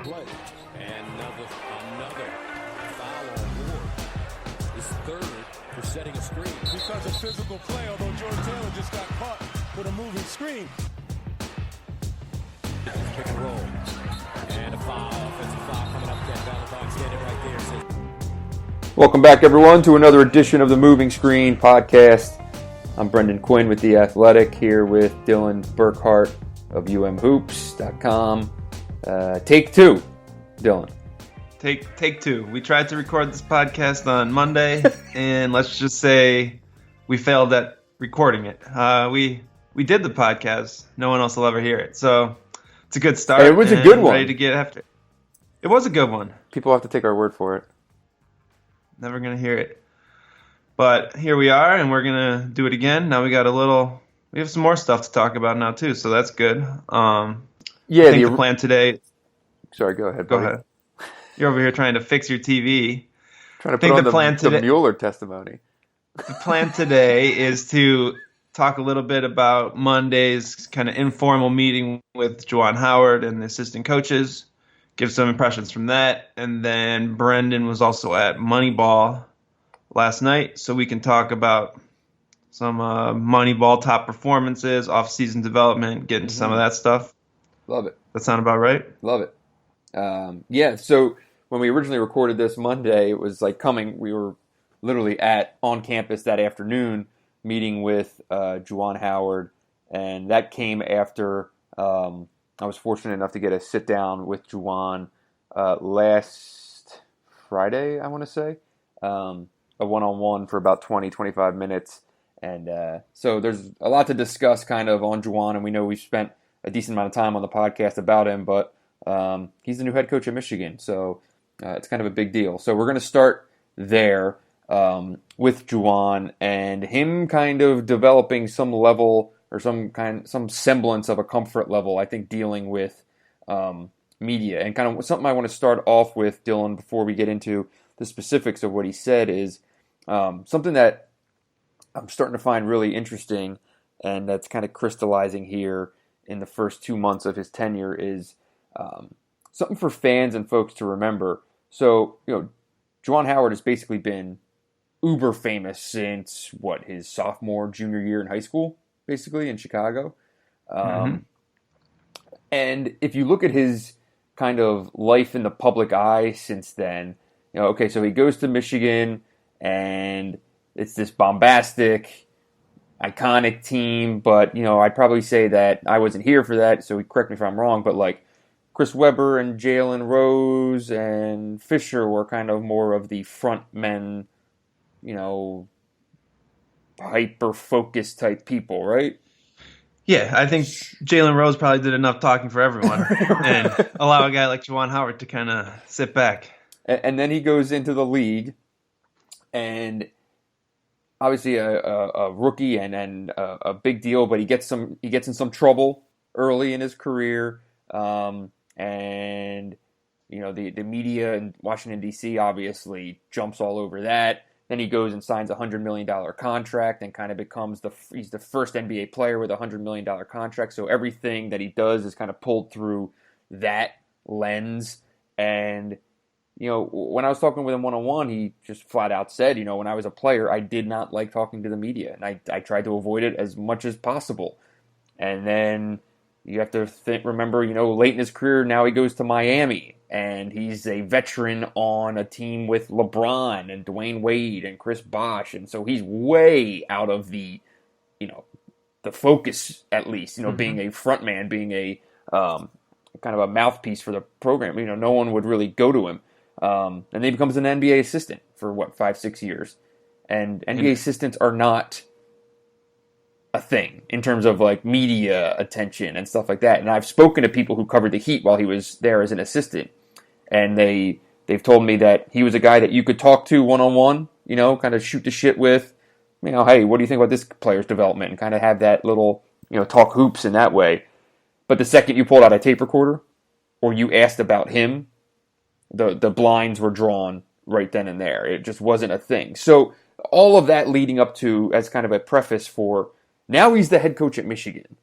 play. And another foul on Ward. His third for setting a screen. Because of physical play, although Jordan Taylor just got caught with a moving screen. Pick and roll. And a foul, offensive foul coming up. Ken Valentine standing right there. Welcome back, everyone, to another edition of the Moving Screen Podcast. I'm Brendan Quinn with The Athletic, here with Dylan Burkhart of umhoops.com. Take two, Dylan. Take two. We tried to record this podcast on Monday, and let's just say we failed at recording it. We did the podcast. No one else will ever hear it. So it's a good start. It was a good one. Ready to get after it. It was a good one. People have to take our word for it. Never going to hear it. But here we are, and we're going to do it again. Now we have some more stuff to talk about now, too, so that's good. I think the plan today... Sorry, go ahead. Go ahead. You're over here trying to fix your TV. Trying to put on the Mueller testimony. The plan today is to talk a little bit about Monday's kind of informal meeting with Juwan Howard and the assistant coaches, give some impressions from that, and then Brendan was also at Moneyball last night, so we can talk about some Moneyball top performances, off-season development, get into some of that stuff. Love it. That sound about right? Love it. So when we originally recorded this Monday, it was like we were literally on campus that afternoon meeting with Juwan Howard, and that came after I was fortunate enough to get a sit down with Juwan last Friday, I want to say, a one-on-one for about 20-25 minutes. And so there's a lot to discuss kind of on Juwan, and we know we've spent a decent amount of time on the podcast about him, but he's the new head coach at Michigan, so it's kind of a big deal. So we're going to start there with Juwan and him kind of developing some level or some semblance of a comfort level, I think, dealing with media. And kind of something I want to start off with, Dylan, before we get into the specifics of what he said is something that I'm starting to find really interesting, and that's kind of crystallizing here in the first 2 months of his tenure is something for fans and folks to remember. So, Juwan Howard has basically been uber famous since, his sophomore, junior year in high school, basically, in Chicago. And if you look at his kind of life in the public eye since then, so he goes to Michigan, and it's this bombastic, iconic team, but, I'd probably say that I wasn't here for that, so correct me if I'm wrong, but like Chris Webber and Jalen Rose and Fisher were kind of more of the front men, hyper-focused type people, right? Yeah, I think Jalen Rose probably did enough talking for everyone and allow a guy like Juwan Howard to kind of sit back. And then he goes into the league, and obviously a rookie and a big deal, but he gets in some trouble early in his career, and the media in Washington D.C. obviously jumps all over that. Then he goes and signs a $100 million contract and kind of becomes he's the first NBA player with a $100 million contract. So everything that he does is kind of pulled through that lens. And when I was talking with him one-on-one, he just flat out said, when I was a player, I did not like talking to the media, and I tried to avoid it as much as possible. And then you have to remember, late in his career, now he goes to Miami, and he's a veteran on a team with LeBron and Dwayne Wade and Chris Bosh, and so he's way out of the focus, at least, being a front man, being a kind of a mouthpiece for the program. No one would really go to him. And then he becomes an NBA assistant for 5-6 years. And NBA assistants are not a thing in terms of like media attention and stuff like that. And I've spoken to people who covered the Heat while he was there as an assistant, and they've told me that he was a guy that you could talk to one-on-one, kind of shoot the shit with, hey, what do you think about this player's development, and kind of have that little, talk hoops in that way. But the second you pulled out a tape recorder or you asked about him, the blinds were drawn right then and there. It just wasn't a thing. So all of that leading up to, as kind of a preface for, now he's the head coach at Michigan.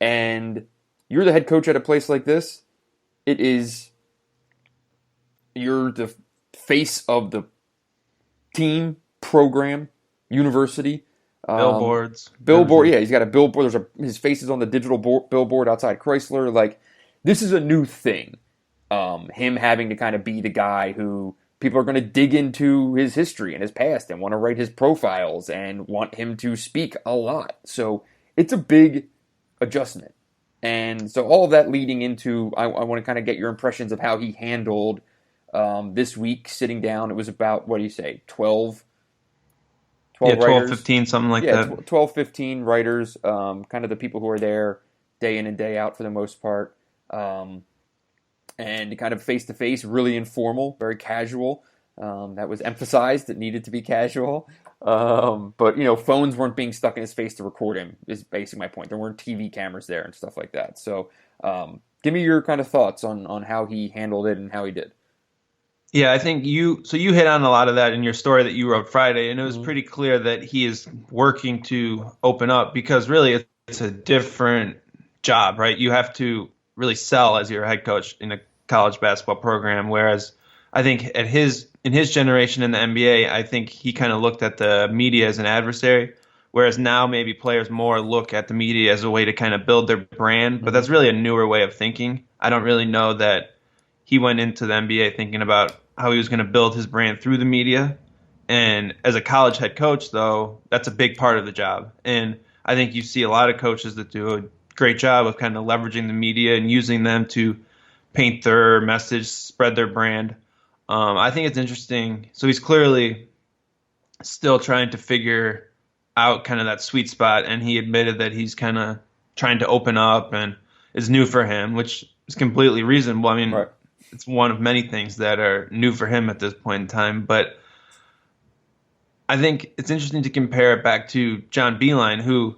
And you're the head coach at a place like this, it is you're the face of the team, program, university. Billboards. Billboard, yeah, he's got a billboard. His face is on the digital billboard outside Chrysler. Like, this is a new thing. Him having to kind of be the guy who people are going to dig into his history and his past and want to write his profiles and want him to speak a lot. So it's a big adjustment. And so all of that leading into, I want to kind of get your impressions of how he handled this week sitting down. It was about, what do you say, 12 12, 15, something like that. 12, 15 writers, kind of the people who are there day in and day out for the most part. And kind of face-to-face, really informal, very casual. That was emphasized. It needed to be casual. But, phones weren't being stuck in his face to record him, is basically my point. There weren't TV cameras there and stuff like that. So give me your kind of thoughts on how he handled it and how he did. Yeah, I think you hit on a lot of that in your story that you wrote Friday, and it was pretty clear that he is working to open up because really it's a different job, right? You have to really sell as your head coach in a college basketball program, whereas I think in his generation in the NBA, I think he kind of looked at the media as an adversary, whereas now maybe players more look at the media as a way to kind of build their brand, but that's really a newer way of thinking. I don't really know that he went into the NBA thinking about how he was going to build his brand through the media. And as a college head coach, though, that's a big part of the job. And I think you see a lot of coaches that do a great job of kind of leveraging the media and using them to paint their message, spread their brand. I think it's interesting. So he's clearly still trying to figure out kind of that sweet spot. And he admitted that he's kind of trying to open up and is new for him, which is completely reasonable. I mean, right. It's one of many things that are new for him at this point in time. But I think it's interesting to compare it back to John Beilein, who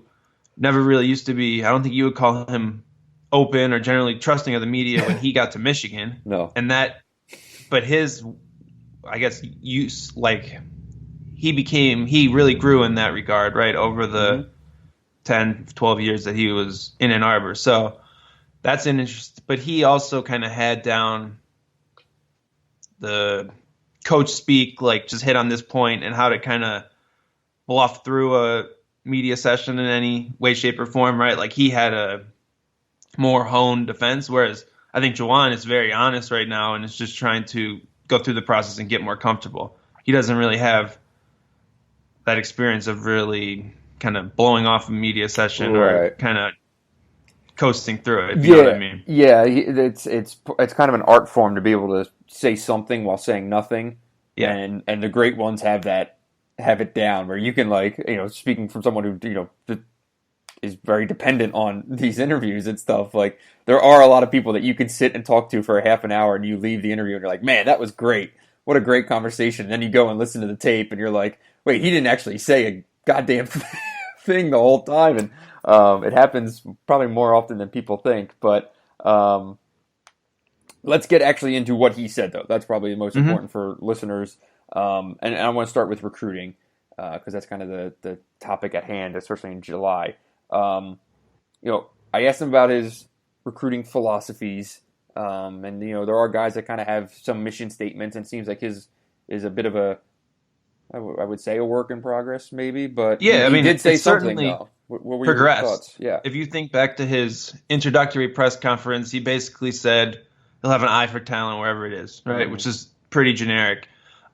never really used to be, I don't think you would call him open or generally trusting of the media when he got to Michigan. No. But his, I guess, use, like, he really grew in that regard, right, over the 10, 12 years that he was in Ann Arbor. So that's an interest. But he also kind of had down the coach speak, like just hit on this point and how to kind of bluff through a media session in any way, shape, or form, right? Like he had a more honed defense, whereas I think Juwan is very honest right now and is just trying to go through the process and get more comfortable. He doesn't really have that experience of really kind of blowing off a media session or kind of coasting through it, if you know what I mean. Yeah, it's kind of an art form to be able to say something while saying nothing. Yeah. And the great ones have it down where you can, like, speaking from someone who, is very dependent on these interviews and stuff, like there are a lot of people that you can sit and talk to for a half an hour and you leave the interview and you're like, man, that was great. What a great conversation. And then you go and listen to the tape and you're like, wait, he didn't actually say a goddamn thing the whole time. And it happens probably more often than people think. But let's get actually into what he said, though. That's probably the most important for listeners. And I want to start with recruiting because that's kind of the topic at hand, especially in July. I asked him about his recruiting philosophies, and there are guys that kind of have some mission statements, and it seems like his is a bit of a, I would say, a work in progress, maybe. But yeah, he did say something, though. What were your thoughts? Yeah. If you think back to his introductory press conference, he basically said he'll have an eye for talent wherever it is, right? Mm-hmm. Which is pretty generic.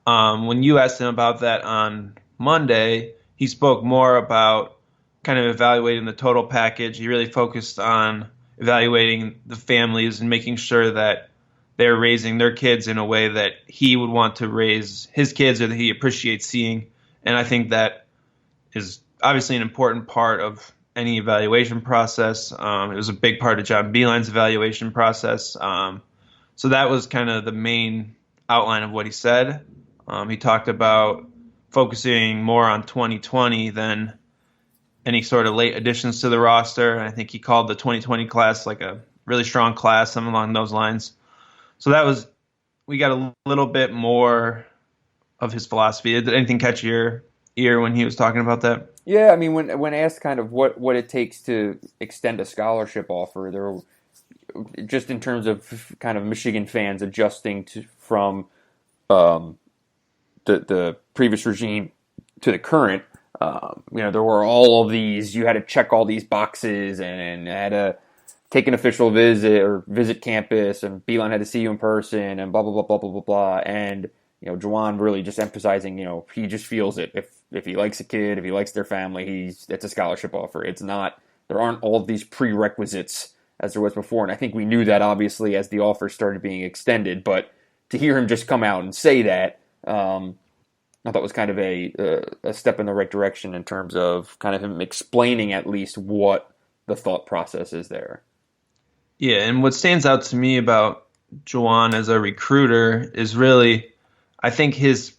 When you asked him about that on Monday, he spoke more about kind of evaluating the total package. He really focused on evaluating the families and making sure that they're raising their kids in a way that he would want to raise his kids or that he appreciates seeing. And I think that is obviously an important part of any evaluation process. It was a big part of John Beilein's evaluation process. So that was kind of the main outline of what he said. He talked about focusing more on 2020 than any sort of late additions to the roster. And I think he called the 2020 class like a really strong class, something along those lines. So we got a little bit more of his philosophy. Did anything catch your ear when he was talking about that? Yeah, I mean, when asked kind of what it takes to extend a scholarship offer, there were, just in terms of kind of Michigan fans adjusting from um, the previous regime to the current, there were all of these. You had to check all these boxes and had to take an official visit or visit campus, and Beeline had to see you in person, and blah blah blah blah blah blah blah. And Juwan really just emphasizing, he just feels it. If he likes a kid, if he likes their family, it's a scholarship offer. It's not. There aren't all of these prerequisites as there was before, and I think we knew that obviously as the offers started being extended. But to hear him just come out and say that, I thought was kind of a step in the right direction in terms of kind of him explaining at least what the thought process is there. Yeah, and what stands out to me about Juwan as a recruiter is really, I think his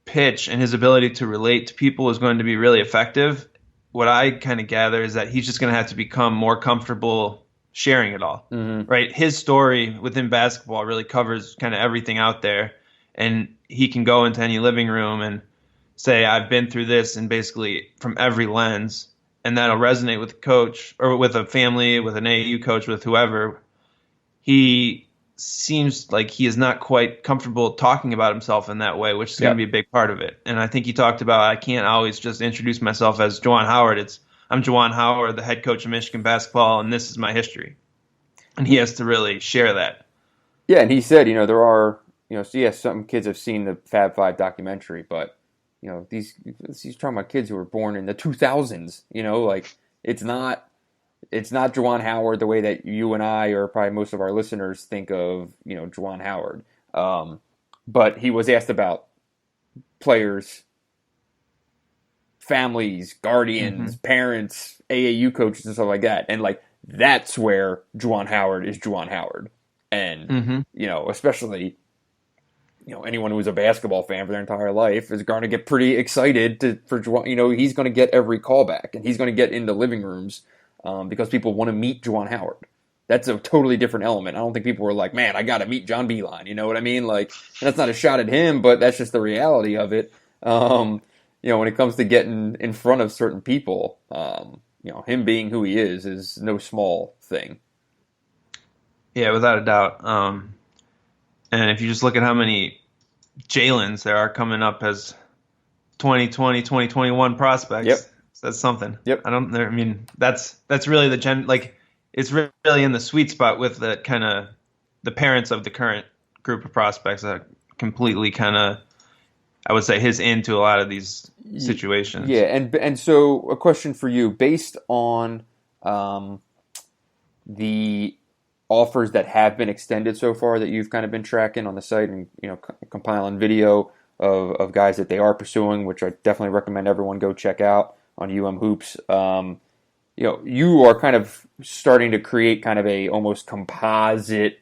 pitch and his ability to relate to people is going to be really effective. What I kind of gather is that he's just going to have to become more comfortable sharing it all, right? His story within basketball really covers kind of everything out there, and he can go into any living room and say, I've been through this, and basically from every lens, and that'll resonate with a coach or with a family, with an AAU coach, with whoever. He seems like he is not quite comfortable talking about himself in that way, which is going to be a big part of it. And I think he talked about, I can't always just introduce myself as Juwan Howard. I'm Juwan Howard, the head coach of Michigan basketball, and this is my history. And he has to really share that. Yeah, and he said, there are, some kids have seen the Fab Five documentary, but he's talking about kids who were born in the 2000s. It's not Juwan Howard the way that you and I, or probably most of our listeners, think of Juwan Howard. But he was asked about players, families, guardians, parents, AAU coaches, and stuff like that, and that's where Juwan Howard is Juwan Howard, and especially. Anyone who's a basketball fan for their entire life is going to get pretty excited for Juwan. He's going to get every callback, and he's going to get into living rooms because people want to meet Juwan Howard. That's a totally different element. I don't think people were like, man, I got to meet John Beeline. You know what I mean? That's not a shot at him, but that's just the reality of it. When it comes to getting in front of certain people, him being who he is no small thing. Yeah, without a doubt. And if you just look at how many Jalen's there are coming up as 2020, 2021 prospects, that's something. Yep. That's really it's really in the sweet spot with the kind of the parents of the current group of prospects that completely kind of, I would say, his into a lot of these situations. Yeah, and so a question for you, based on the offers that have been extended so far that you've kind of been tracking on the site and compiling video of guys that they are pursuing, which I definitely recommend everyone go check out on Hoops. You are kind of starting to create kind of a almost composite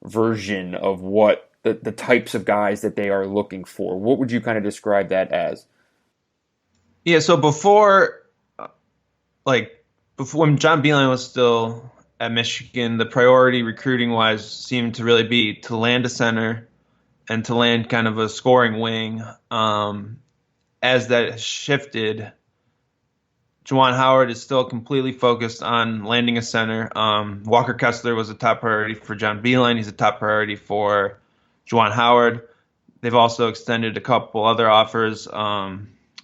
version of what the types of guys that they are looking for. What would you kind of describe that as? Yeah, so before when John Beeline was still at Michigan, the priority recruiting-wise seemed to really be to land a center and to land kind of a scoring wing. As that shifted, Juwan Howard is still completely focused on landing a center. Walker Kessler was a top priority for John Beeline. He's a top priority for Juwan Howard. They've also extended a couple other offers.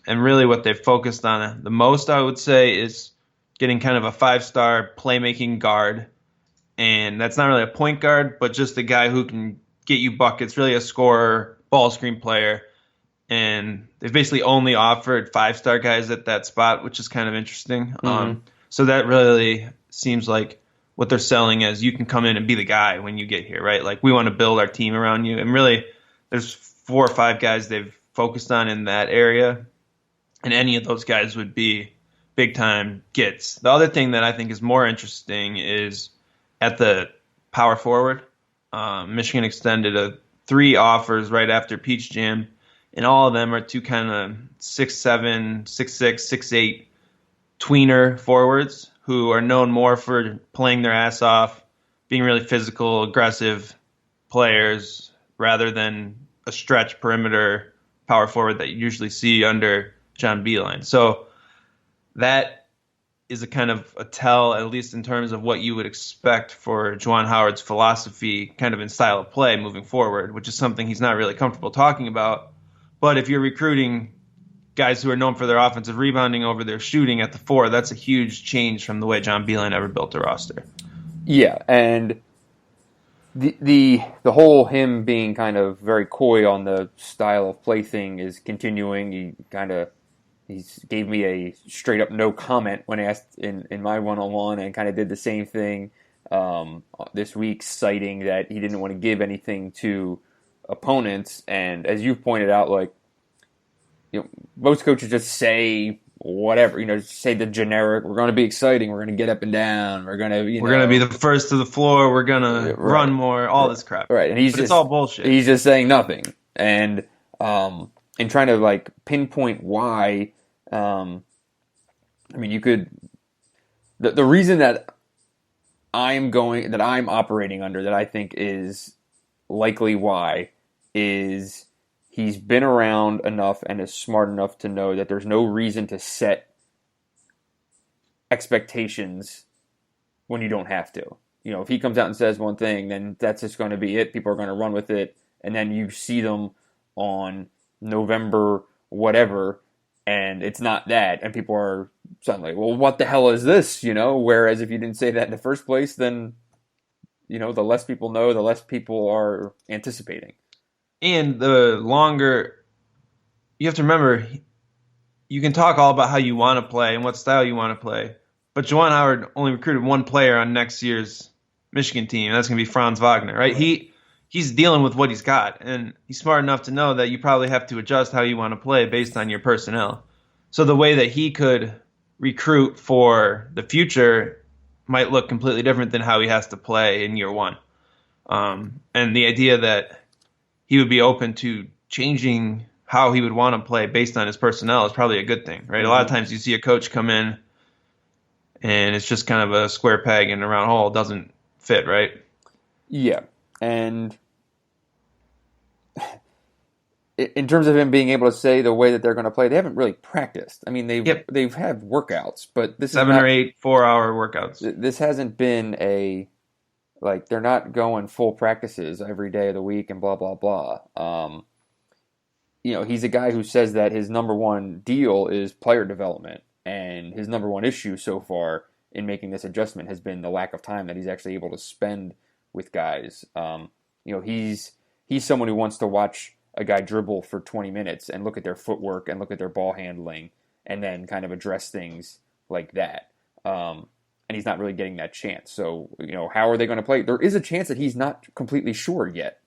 And really what they've focused on the most, I would say, is getting kind of a 5-star playmaking guard. And that's not really a point guard, but just a guy who can get you buckets, really a scorer, ball screen player. And they've basically only offered 5-star guys at that spot, which is kind of interesting. So that really seems like what they're selling as you can come in and be the guy when you get here, right? We want to build our team around you. And really, there's 4 or 5 guys they've focused on in that area. And any of those guys would be big-time gets. The other thing that I think is more interesting is at the power forward. Michigan extended 3 offers right after Peach Jam, and all of them are to kind of 6'7", 6'6", 6'8" tweener forwards who are known more for playing their ass off, being really physical, aggressive players, rather than a stretch perimeter power forward that you usually see under John Beeline. So that is a kind of a tell, at least in terms of what you would expect for Juwan Howard's philosophy, kind of in style of play moving forward, which is something he's not really comfortable talking about. But if you're recruiting guys who are known for their offensive rebounding over their shooting at the 4, that's a huge change from the way John Beilein ever built the roster. Yeah, and the whole him being kind of very coy on the style of play thing is continuing. He gave me a straight up no comment when asked in my one-on-one, and kind of did the same thing this week, citing that he didn't want to give anything to opponents. And as you've pointed out, like, most coaches just say whatever, just say the generic, we're going to be exciting, we're going to get up and down, we're going to be the first to the floor, we're going to run more, all this crap. Right, and it's all bullshit. He's just saying nothing. And trying to like pinpoint why, you could, the reason that I'm operating under, that I think is likely why, is he's been around enough and is smart enough to know that there's no reason to set expectations when you don't have to. If he comes out and says one thing, then that's just going to be it. People are going to run with it. And then you see them on November whatever, and it's not that. And people are suddenly, well, what the hell is this? Whereas if you didn't say that in the first place, then, the less people know, the less people are anticipating. And the longer, you have to remember, you can talk all about how you want to play and what style you want to play, but Juwan Howard only recruited one player on next year's Michigan team, and that's going to be Franz Wagner, right? He's dealing with what he's got, and he's smart enough to know that you probably have to adjust how you want to play based on your personnel. So the way that he could recruit for the future might look completely different than how he has to play in year one. And the idea that he would be open to changing how he would want to play based on his personnel is probably a good thing, right? Mm-hmm. A lot of times you see a coach come in and it's just kind of a square peg in a round hole. It doesn't fit, right? Yeah. And in terms of him being able to say the way that they're going to play, they haven't really practiced. They've had workouts, but this 7 or 8 4-hour workouts. This hasn't been they're not going full practices every day of the week and blah, blah, blah. He's a guy who says that his number one deal is player development, and his number one issue so far in making this adjustment has been the lack of time that he's actually able to spend with guys. He's someone who wants to watch a guy dribble for 20 minutes and look at their footwork and look at their ball handling and then kind of address things like that. And he's not really getting that chance. So, how are they going to play? There is a chance that he's not completely sure yet.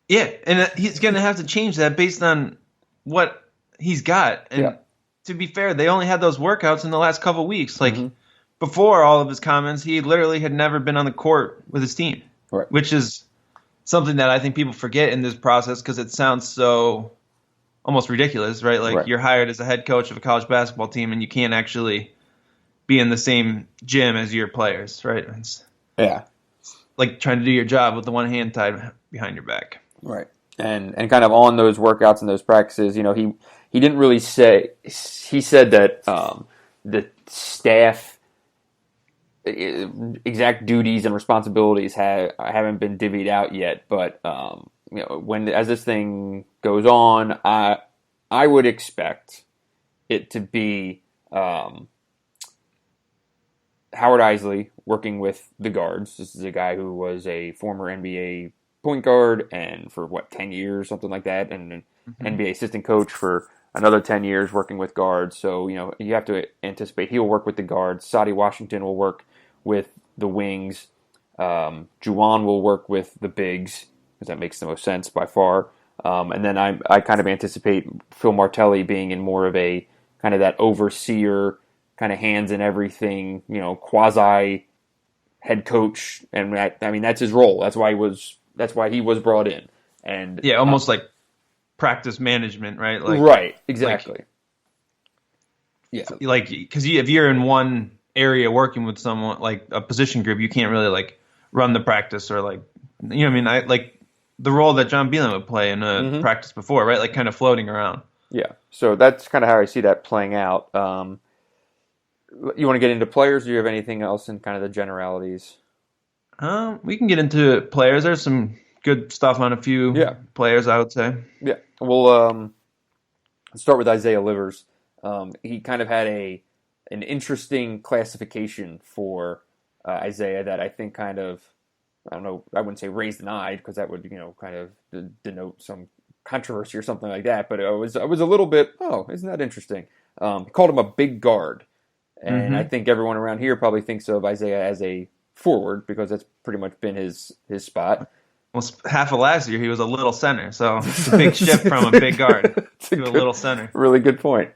Yeah, and he's going to have to change that based on what he's got. And to be fair, they only had those workouts in the last couple of weeks. Before all of his comments, he literally had never been on the court with his team, right, which is something that I think people forget in this process because it sounds so almost ridiculous, right? Right. You're hired as a head coach of a college basketball team and you can't actually be in the same gym as your players, right? It's like trying to do your job with the one hand tied behind your back. Right. And kind of on those workouts and those practices, he didn't really say, he said that the staff exact duties and responsibilities haven't been divvied out yet, but as this thing goes on, I would expect it to be Howard Isley working with the guards. This is a guy who was a former NBA point guard and for 10 years, something like that, and an NBA assistant coach for another 10 years working with guards. So, you have to anticipate he'll work with the guards. Sadie Washington will work with the wings. Juwan will work with the bigs, because that makes the most sense by far. And then I kind of anticipate Phil Martelli being in more of a kind of that overseer, kind of hands in everything, quasi head coach, and that's his role. That's why he was brought in. And almost like practice management, right? Right, exactly. Because if you're in one area working with someone like a position group, you can't really run the practice or the role that John Beilein would play in a practice before, right? Kind of floating around. Yeah. So that's kind of how I see that playing out. You want to get into players, or do you have anything else in kind of the generalities? We can get into players. There's some good stuff on a few players, I would say. Yeah. Well, let's start with Isaiah Livers. He kind of had an interesting classification for Isaiah that I think kind of, I don't know, I wouldn't say raised an eye because that would, kind of denote some controversy or something like that. But I was a little bit, isn't that interesting? He called him a big guard. And I think everyone around here probably thinks of Isaiah as a forward because that's pretty much been his spot. Well, half of last year he was a little center, so it's a big shift from a big guard to a little center. Really good point.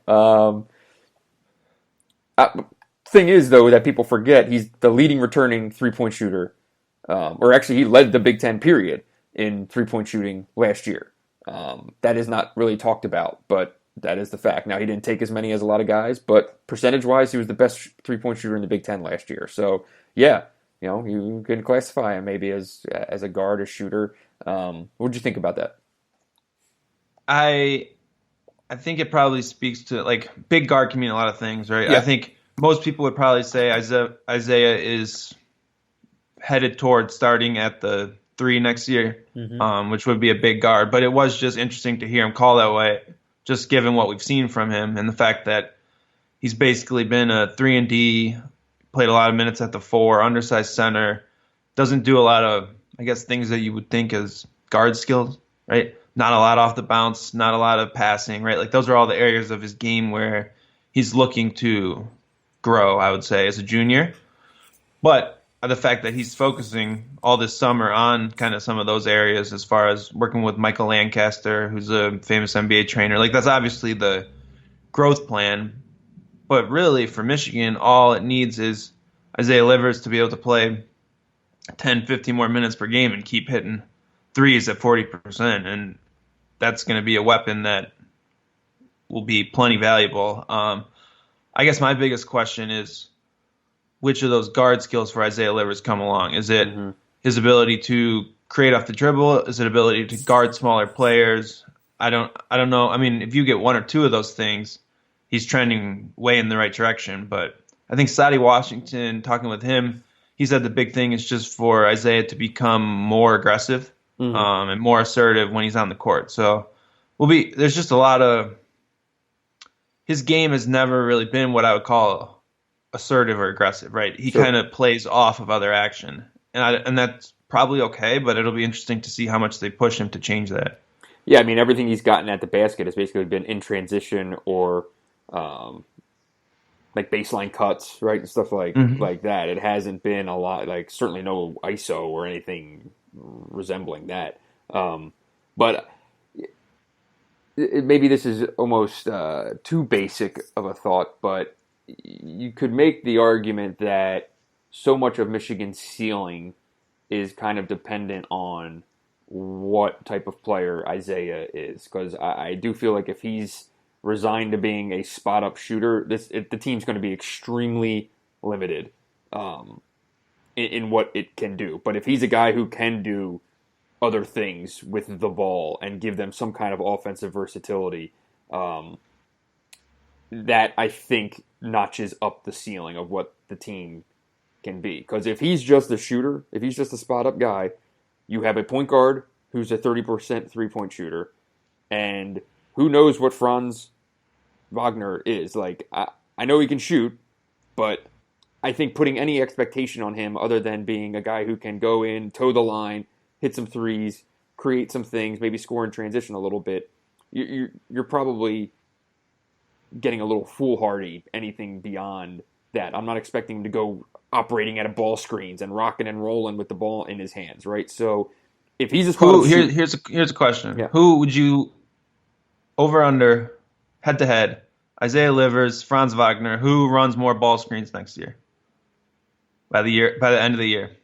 Thing is, though, that people forget he's the leading returning three-point shooter, or actually he led the Big Ten period in three-point shooting last year. That is not really talked about, but that is the fact. Now, he didn't take as many as a lot of guys, but percentage-wise, he was the best three-point shooter in the Big Ten last year. So, yeah, you can classify him maybe as a guard, a shooter. What did you think about that? I think it probably speaks to, like, big guard can mean a lot of things, right? Yeah. I think most people would probably say Isaiah is headed towards starting at the 3 next year, which would be a big guard. But it was just interesting to hear him call that way, just given what we've seen from him and the fact that he's basically been a 3-and-D, played a lot of minutes at the 4, undersized center, doesn't do a lot of, I guess, things that you would think as guard skills, right? Not a lot off the bounce, not a lot of passing, right? Like those are all the areas of his game where he's looking to grow, I would say, as a junior. But the fact that he's focusing all this summer on kind of some of those areas as far as working with Michael Lancaster, who's a famous NBA trainer, like that's obviously the growth plan. But really, for Michigan, all it needs is Isaiah Livers to be able to play 10, 15 more minutes per game and keep hitting threes at 40%. And that's going to be a weapon that will be plenty valuable. I guess my biggest question is, which of those guard skills for Isaiah Livers come along? Is it his ability to create off the dribble? Is it ability to guard smaller players? I don't know. I mean, if you get one or two of those things, he's trending way in the right direction. But I think Sadie Washington, talking with him, he said the big thing is just for Isaiah to become more aggressive and more assertive when he's on the court. So there's just a lot of his game has never really been what I would call assertive or aggressive, right? He kind of plays off of other action, and that's probably okay. But it'll be interesting to see how much they push him to change that. Yeah, I mean everything he's gotten at the basket has basically been in transition or like baseline cuts, right, and stuff like that. It hasn't been a lot, like certainly no ISO or anything resembling that. But maybe this is almost too basic of a thought, but you could make the argument that so much of Michigan's ceiling is kind of dependent on what type of player Isaiah is. Because I do feel like if he's resigned to being a spot-up shooter, the team's going to be extremely limited in what it can do. But if he's a guy who can do other things with the ball and give them some kind of offensive versatility, that I think notches up the ceiling of what the team can be. Because if he's just a shooter, if he's just a spot-up guy, you have a point guard who's a 30% three-point shooter, and who knows what Franz Wagner is. Like, I know he can shoot, but I think putting any expectation on him other than being a guy who can go in, toe the line, hit some threes, create some things, maybe score in transition a little bit, you're probably getting a little foolhardy anything beyond that. I'm not expecting him to go operating at a ball screens and rocking and rolling with the ball in his hands, right? So if he's a here's a question. Yeah. Who would you over under head to head? Isaiah Livers, Franz Wagner, who runs more ball screens next year? By the end of the year.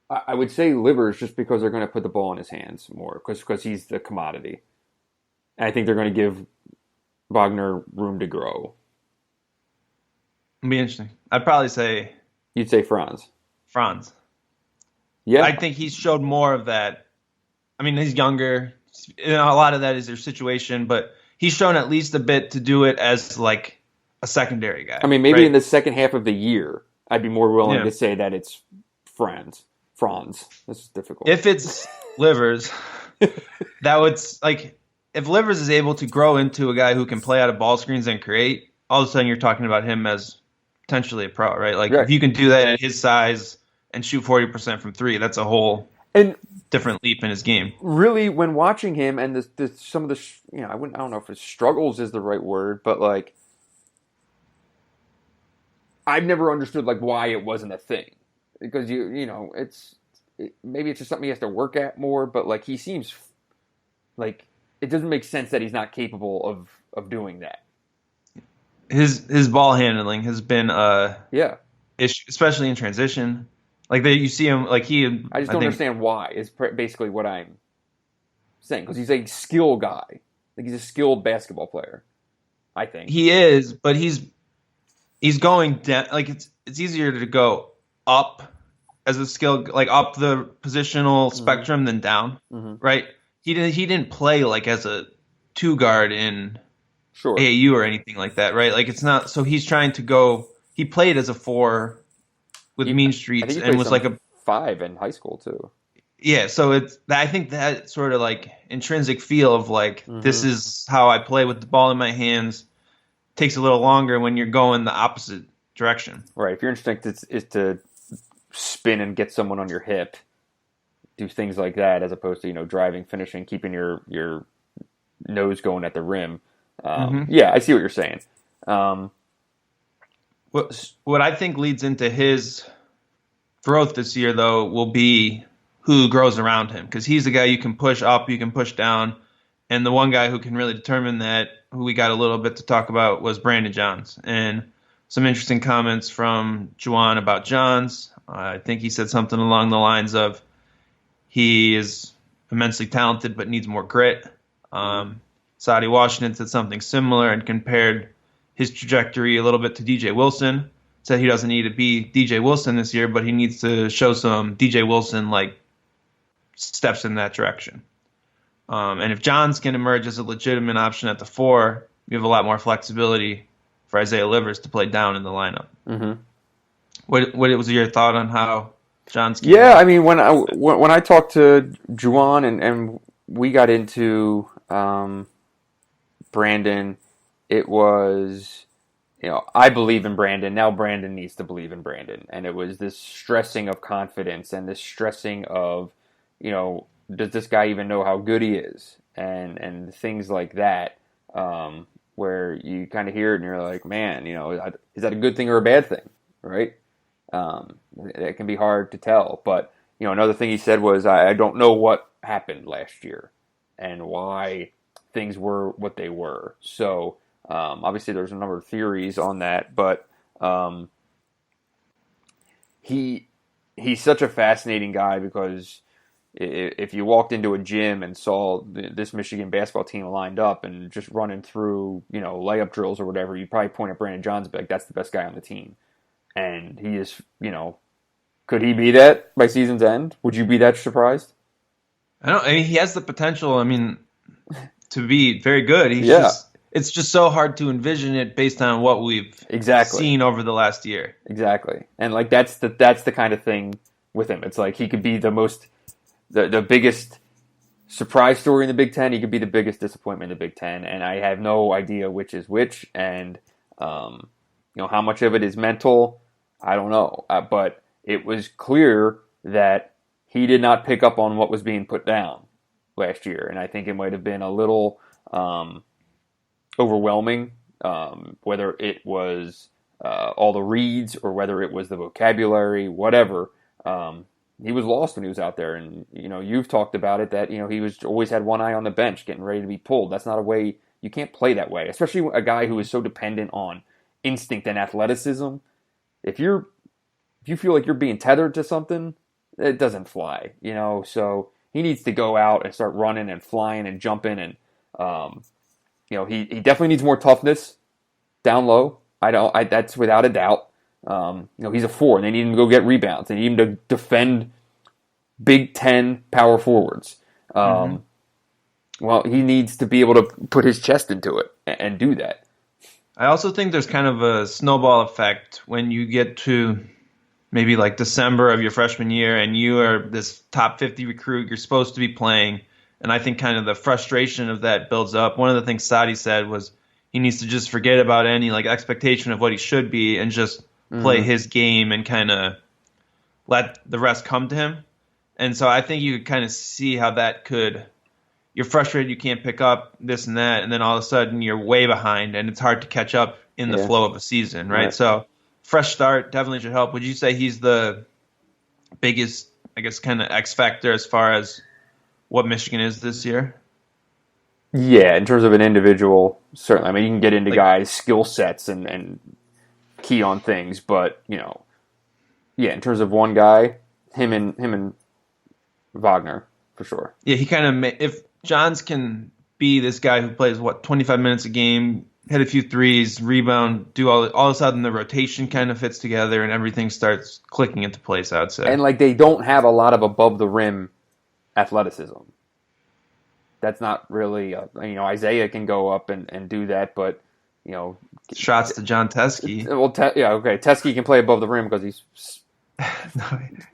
I would say Livers just because they're going to put the ball in his hands more because he's the commodity. And I think they're going to give Wagner room to grow. It'd be interesting. I'd probably say... You'd say Franz. Franz. Yeah. I think he's showed more of that. I mean, he's younger. a lot of that is their situation, but he's shown at least a bit to do it as like a secondary guy. I mean, maybe right? in the second half of the year, I'd be more willing Yeah. to say that it's Franz. This is difficult. If it's Livers, that would like if Livers is able to grow into a guy who can play out of ball screens and create, all of a sudden you're talking about him as potentially a pro, right? Like if you can do that at his size and shoot 40% from three, that's a whole different leap in his game. Really, when watching him and some of the, I don't know if his struggles is the right word, but like I've never understood like why it wasn't a thing. Because maybe it's just something he has to work at more, but like he seems like it doesn't make sense that he's not capable of doing that. His ball handling has been issue, especially in transition. Like you see him like I just don't understand why. Is basically what I'm saying, because he's a skill guy. Like he's a skilled basketball player. I think he is, but he's going down. Like it's easier to go up as a skill, like up the positional spectrum than down, right? He didn't play like as a two guard in AAU or anything like that, right? Like it's not. So he's trying to go. He played as a four with Mean Streets and was like a 5 in high school too. Yeah, so I think that sort of like intrinsic feel of like this is how I play with the ball in my hands takes a little longer when you're going the opposite direction. Right. If your instinct is to spin and get someone on your hip, do things like that as opposed to driving, finishing, keeping your nose going at the rim. Yeah, I see what you're saying. What I think leads into his growth this year, though, will be who grows around him, because he's the guy you can push up, you can push down, and the one guy who can really determine that, who we got a little bit to talk about, was Brandon Johns. And some interesting comments from Juwan about Johns. I think he said something along the lines of he is immensely talented but needs more grit. Saudi Washington said something similar and compared his trajectory a little bit to DJ Wilson. Said he doesn't need to be DJ Wilson this year, but he needs to show some DJ Wilson-like steps in that direction. And if Johns can emerge as a legitimate option at the 4, you have a lot more flexibility for Isaiah Livers to play down in the lineup. What was your thought on how Johns came out? I mean, when I talked to Juwan and we got into Brandon, it was, I believe in Brandon. Now Brandon needs to believe in Brandon. And it was this stressing of confidence and this stressing of, does this guy even know how good he is? And things like that, where you kind of hear it and you're like, man, is that a good thing or a bad thing? Right? It can be hard to tell. But, another thing he said was, I don't know what happened last year and why things were what they were. So, obviously there's a number of theories on that, but he's such a fascinating guy because if you walked into a gym and saw this Michigan basketball team lined up and just running through, layup drills or whatever, you'd probably point at Brandon Johns and be like, that's the best guy on the team. And he is, could he be that by season's end? Would you be that surprised? I mean, he has the potential, to be very good. It's just so hard to envision it based on what we've seen over the last year. Exactly. And like that's the kind of thing with him. It's like he could be the biggest surprise story in the Big Ten. He could be the biggest disappointment in the Big Ten. And I have no idea which is which. And, how much of it is mental, I don't know. But it was clear that he did not pick up on what was being put down last year. And I think it might have been a little overwhelming, whether it was all the reads or whether it was the vocabulary, whatever. He was lost when he was out there. And, you've talked about it that, he was always had one eye on the bench getting ready to be pulled. That's not a way, you can't play that way, especially a guy who is so dependent on instinct and athleticism. If you feel like you're being tethered to something, it doesn't fly, so he needs to go out and start running and flying and jumping. And, he definitely needs more toughness down low. That's without a doubt. He's a 4 and they need him to go get rebounds. They need him to defend Big Ten power forwards. Well, he needs to be able to put his chest into it and do that. I also think there's kind of a snowball effect when you get to maybe like December of your freshman year and you are this top 50 recruit, you're supposed to be playing. And I think kind of the frustration of that builds up. One of the things Sadi said was he needs to just forget about any like expectation of what he should be and just play his game and kind of let the rest come to him. And so I think you could kind of see how that could – you're frustrated you can't pick up this and that, and then all of a sudden you're way behind, and it's hard to catch up in the flow of a season, right? So fresh start definitely should help. Would you say he's the biggest, I guess, kind of X factor as far as what Michigan is this year? Yeah, in terms of an individual, certainly. I mean, you can get into guys' skill sets and key on things, but, in terms of one guy, him and Wagner, for sure. Yeah, he kind of – if Johns can be this guy who plays, 25 minutes a game, hit a few threes, rebound, do all of a sudden the rotation kind of fits together and everything starts clicking into place, I would say. And, they don't have a lot of above-the-rim athleticism. That's not really Isaiah can go up and do that, but, shots to Jon Teske. Well, Teske can play above the rim because he's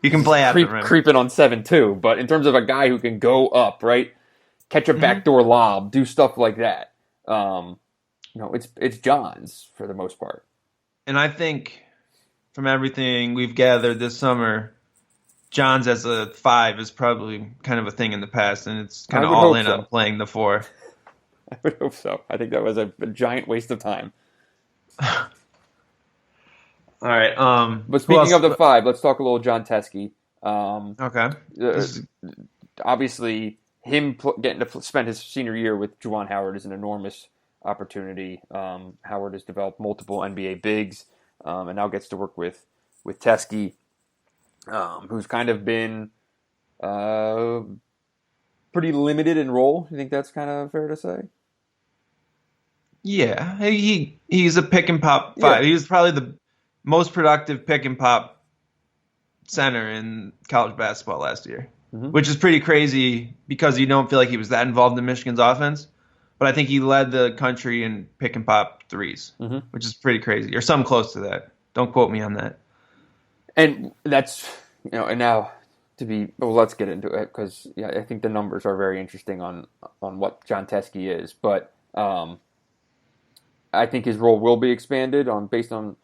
you can play at the rim. Creeping on 7-2, but in terms of a guy who can go up, right, catch a backdoor lob, do stuff like that, it's Johns for the most part. And I think from everything we've gathered this summer, Johns as a 5 is probably kind of a thing in the past, and it's kind of all in on playing the 4. I would hope so. I think that was a giant waste of time. All right. But speaking of the 5, let's talk a little Jon Teske. Okay. Obviously, him getting to spend his senior year with Juwan Howard is an enormous opportunity. Howard has developed multiple NBA bigs, and now gets to work with Teske, who's kind of been pretty limited in role. You think that's kind of fair to say? Yeah, he's a pick and pop 5. Yeah. He was probably the most productive pick and pop center in college basketball last year, which is pretty crazy because you don't feel like he was that involved in Michigan's offense. But I think he led the country in pick and pop threes, which is pretty crazy, or something close to that. Don't quote me on that. And that's, and now let's get into it because I think the numbers are very interesting on what Jon Teske is. But I think his role will be expanded based on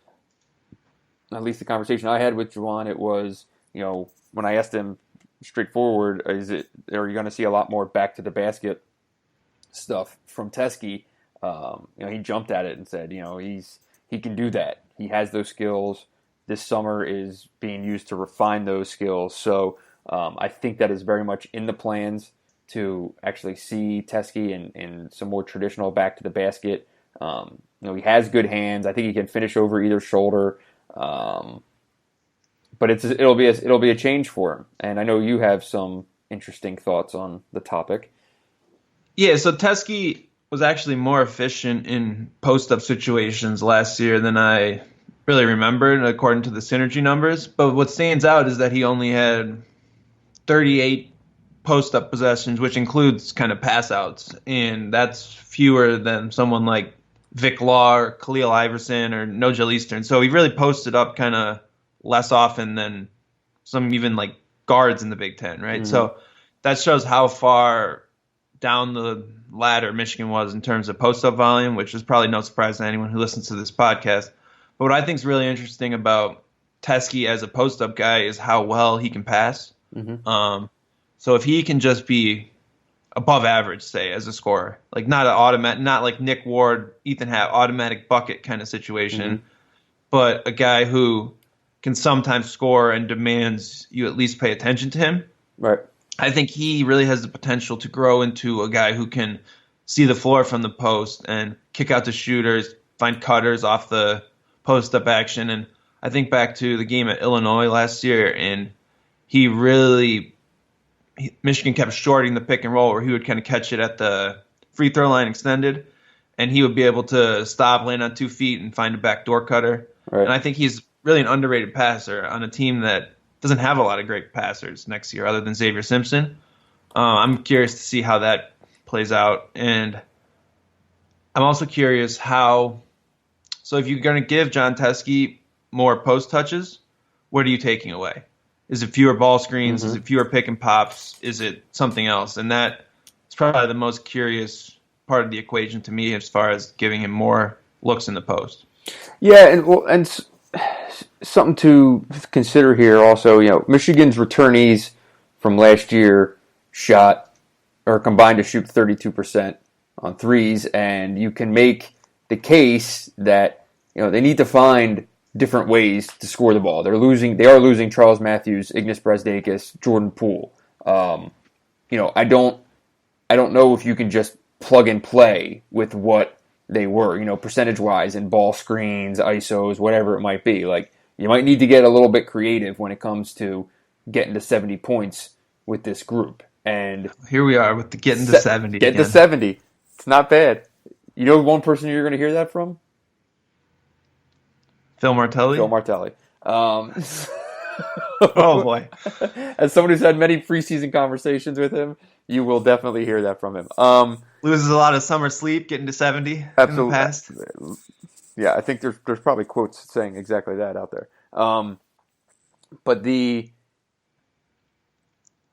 at least the conversation I had with Juwan. It was, when I asked him straightforward, are you going to see a lot more back to the basket stuff from Teske? He jumped at it and said, he can do that. He has those skills. This summer is being used to refine those skills. So I think that is very much in the plans to actually see Teske in some more traditional back to the basket. He has good hands. I think he can finish over either shoulder. But it'll be a change for him. And I know you have some interesting thoughts on the topic. Yeah, so Teske was actually more efficient in post-up situations last year than I really remembered, according to the synergy numbers. But what stands out is that he only had 38 post-up possessions, which includes kind of pass-outs. And that's fewer than someone like Vic Law or Khalil Iverson or Nojal Eastern. So he really posted up kind of less often than some even like guards in the Big Ten, right? So that shows how far down the ladder Michigan was in terms of post-up volume, which is probably no surprise to anyone who listens to this podcast. But what I think is really interesting about Teske as a post-up guy is how well he can pass. So if he can just be above average, say, as a scorer, like not like Nick Ward, Ethan Happ, automatic bucket kind of situation, but a guy who can sometimes score and demands you at least pay attention to him. Right. I think he really has the potential to grow into a guy who can see the floor from the post and kick out to shooters, find cutters off the post-up action. And I think back to the game at Illinois last year, and Michigan kept shorting the pick and roll where he would kind of catch it at the free throw line extended, and he would be able to stop, land on 2 feet, and find a backdoor cutter. Right. And I think he's really an underrated passer on a team that doesn't have a lot of great passers next year other than Xavier Simpson. I'm curious to see how that plays out. And I'm also curious how. So if you're going to give Jon Teske more post touches, what are you taking away? Is it fewer ball screens? Is it fewer pick and pops? Is it something else? And that is probably the most curious part of the equation to me as far as giving him more looks in the post. Yeah, and something to consider here also, Michigan's returnees from last year shot or combined to shoot 32% on threes, and you can make the case that they need to find different ways to score the ball. They are losing Charles Matthews, Ignas Brazdeikis, Jordan Poole. I don't know if you can just plug and play with what they were, percentage-wise in ball screens, ISOs, whatever it might be. Like, you might need to get a little bit creative when it comes to getting to 70 points with this group. And here we are with the getting to 70. Get to 70. It's not bad. You know one person you're going to hear that from? Phil Martelli? Phil Martelli. Oh, boy. As someone who's had many preseason conversations with him, you will definitely hear that from him. Loses a lot of summer sleep getting to 70 absolutely. In the past. Yeah, I think there's probably quotes saying exactly that out there.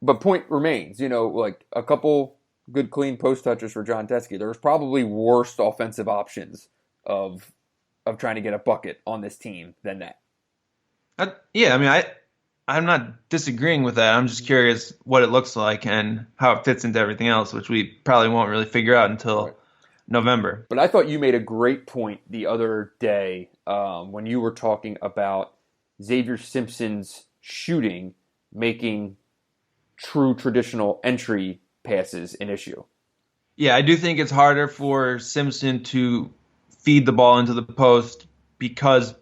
But point remains, like a couple good clean post touches for Jon Teske. There's probably worse offensive options of trying to get a bucket on this team than that. I'm not disagreeing with that. I'm just curious what it looks like and how it fits into everything else, which we probably won't really figure out until November. But I thought you made a great point the other day when you were talking about Xavier Simpson's shooting making true traditional entry passes an issue. Yeah, I do think it's harder for Simpson to feed the ball into the post because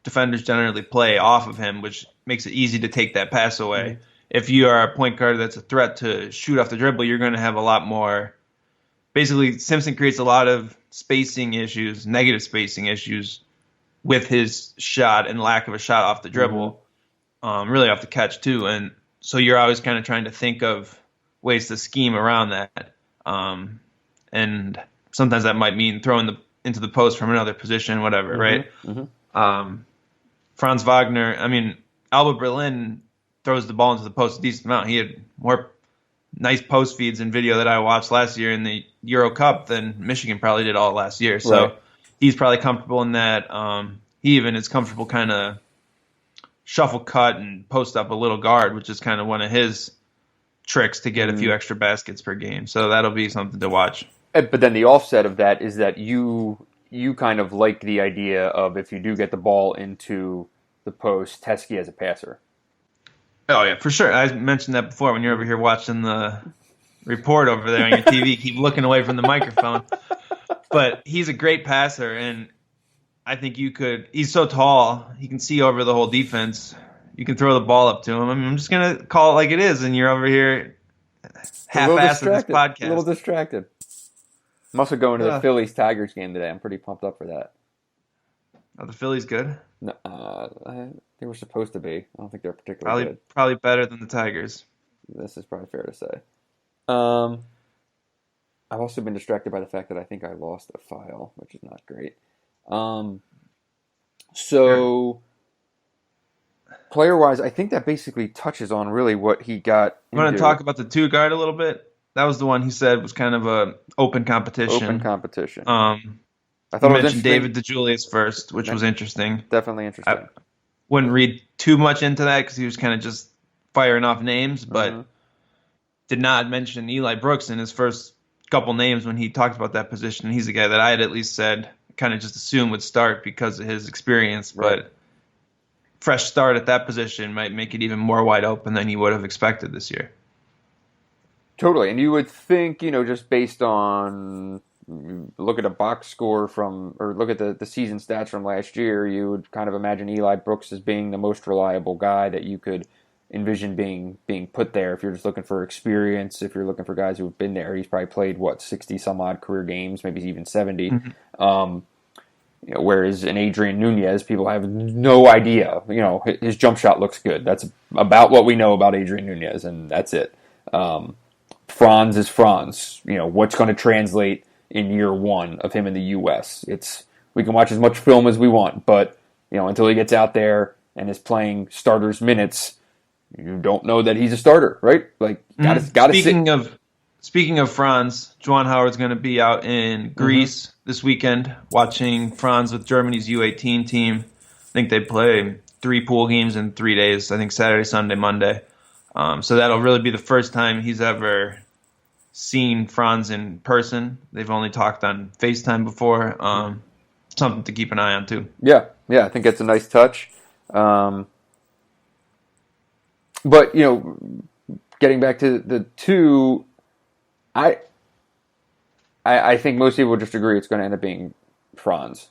defenders generally play off of him, which makes it easy to take that pass away. Mm-hmm. If you are a point guard that's a threat to shoot off the dribble, you're going to have a lot more. Basically, Simpson creates a lot of spacing issues, negative spacing issues with his shot and lack of a shot off the dribble, really off the catch too. And so you're always kind of trying to think of ways to scheme around that. And sometimes that might mean throwing into the post from another position, whatever, right? Mm-hmm. Franz Wagner, Alba Berlin throws the ball into the post a decent amount. He had more nice post feeds in video that I watched last year in the Euro Cup than Michigan probably did all last year. So he's probably comfortable in that. He even is comfortable kind of shuffle cut and post up a little guard, which is kind of one of his tricks to get a few extra baskets per game. So that'll be something to watch. But then the offset of that is that you kind of like the idea of if you do get the ball into the post, Teske as a passer. Oh, yeah, for sure. I mentioned that before when you're over here watching the report over there on your TV. Keep looking away from the microphone. But he's a great passer, and I think he's so tall, he can see over the whole defense. You can throw the ball up to him. I'm just going to call it like it is, and you're over here half-assed with this podcast. A little distracted. I'm also going to the Phillies-Tigers game today. I'm pretty pumped up for that. Are the Phillies good? No, they were supposed to be. I don't think they're particularly good. Probably better than the Tigers. This is probably fair to say. I've also been distracted by the fact that I think I lost a file, which is not great. Player-wise, I think that basically touches on really what he got. You want to talk about the two guard a little bit? That was the one he said was kind of a open competition. I thought you mentioned David DeJulius first, which was interesting. Definitely interesting. I wouldn't read too much into that because he was kind of just firing off names, but did not mention Eli Brooks in his first couple names when he talked about that position. And he's a guy that I had at least said kind of just assumed would start because of his experience, but fresh start at that position might make it even more wide open than he would have expected this year. Totally, and you would think, just based on look at a box score or look at the season stats from last year, you would kind of imagine Eli Brooks as being the most reliable guy that you could envision being put there. If you're just looking for experience, if you're looking for guys who have been there, he's probably played 60 some odd career games, maybe even 70. Whereas in Adrian Nunez, people have no idea. His jump shot looks good. That's about what we know about Adrian Nunez, and that's it. Franz is Franz. What's going to translate in year one of him in the U.S. We can watch as much film as we want, but until he gets out there and is playing starters minutes, you don't know that he's a starter, right? Like, gotta Speaking of Franz, Juwan Howard's going to be out in Greece this weekend watching Franz with Germany's U18 team. I think they play 3 pool games in 3 days. I think Saturday, Sunday, Monday. So that'll really be the first time he's ever seen Franz in person. They've only talked on FaceTime before. Something to keep an eye on, too. Yeah, I think that's a nice touch. But, getting back to the 2, I think most people would just agree it's going to end up being Franz.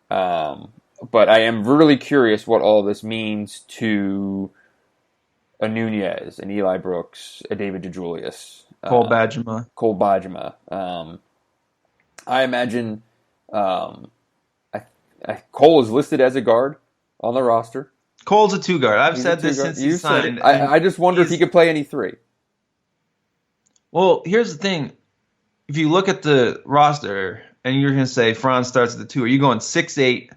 But I am really curious what all this means to a Nunez, an Eli Brooks, a David DeJulius. Cole Bajema. I imagine Cole is listed as a guard on the roster. Cole's a 2 guard. I've said this since he signed. I just wonder if he could play any 3. Well, here's the thing. If you look at the roster and you're going to say Franz starts at the 2, are you going 6'8",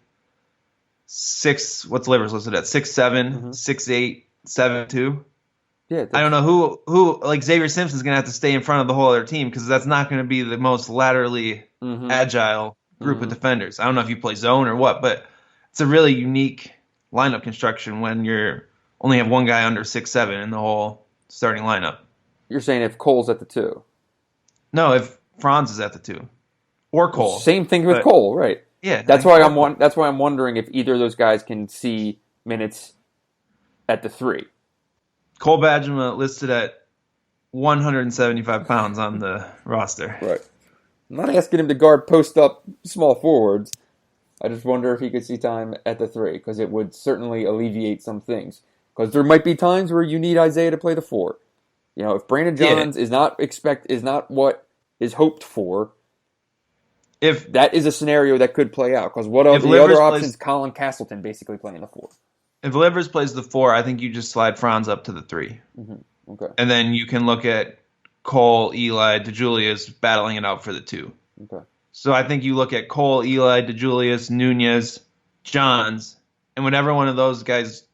6? What's Livers listed at 6'7", 6'8", 7'2"? Yeah, I don't know who like Xavier Simpson's going to have to stay in front of the whole other team because that's not going to be the most laterally agile group of defenders. I don't know if you play zone or what, but it's a really unique lineup construction when you only have one guy under 6'7" in the whole starting lineup. You're saying if Cole's at the 2? No, if Franz is at the 2, or Cole. Same thing with Cole, right? Yeah, that's why I'm wondering if either of those guys can see minutes at the 3. Cole Bajema listed at 175 pounds on the roster. Right. I'm not asking him to guard post up small forwards. I just wonder if he could see time at the 3 because it would certainly alleviate some things. Because there might be times where you need Isaiah to play the 4. If Brandon Johns is not what is hoped for, if that is a scenario that could play out, because what are the other options? Colin Castleton basically playing the 4. If Livers plays the 4, I think you just slide Franz up to the 3. Okay, and then you can look at Cole, Eli, DeJulius battling it out for the 2. Okay, so I think you look at Cole, Eli, DeJulius, Nunez, Johns, and whenever one of those guys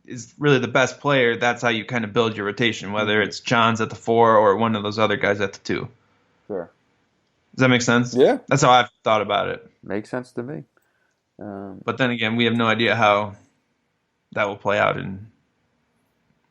is really the best player, that's how you kind of build your rotation, whether it's Johns at the 4 or one of those other guys at the 2. Sure. Does that make sense? Yeah. That's how I've thought about it. Makes sense to me. But then again, we have no idea how that will play out in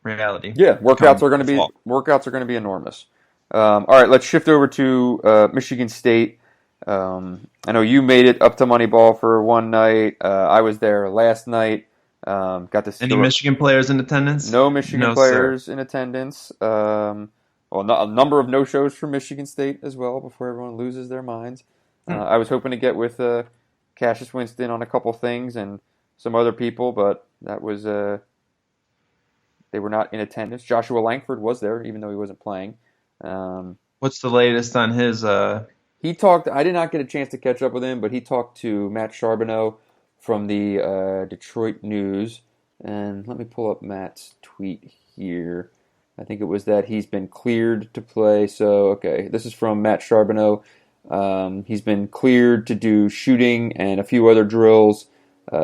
reality. Yeah, workouts are going to be enormous. All right, let's shift over to Michigan State. I know you made it up to Moneyball for one night. I was there last night. Got to see any Michigan players in attendance? No Michigan players in attendance. A number of no-shows from Michigan State as well before everyone loses their minds. I was hoping to get with Cassius Winston on a couple things and some other people, but that was they were not in attendance. Joshua Langford was there, even though he wasn't playing. What's the latest on his? He talked. I did not get a chance to catch up with him, but he talked to Matt Charbonneau from the Detroit News, and let me pull up Matt's tweet here. I think it was that he's been cleared to play. So, okay, this is from Matt Charbonneau. He's been cleared to do shooting and a few other drills.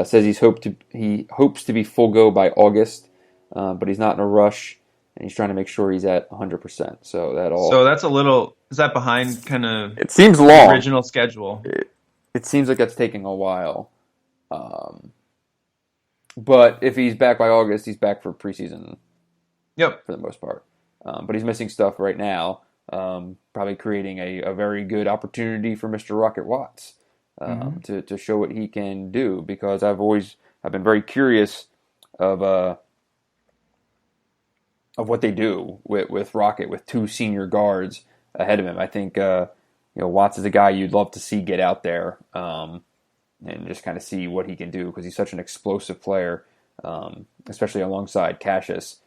Says he hopes to be full go by August, but he's not in a rush, and he's trying to make sure he's at 100%. So that's a little. Is that behind kind of? It seems long. The original schedule. It seems like that's taking a while. But if he's back by August, he's back for preseason. Yep. For the most part. But he's missing stuff right now. Probably creating a very good opportunity for Mr. Rocket Watts to show what he can do, because I've been very curious of what they do with Rocket with 2 senior guards ahead of him. I think Watts is a guy you'd love to see get out there and just kind of see what he can do, because he's such an explosive player, especially alongside Cassius.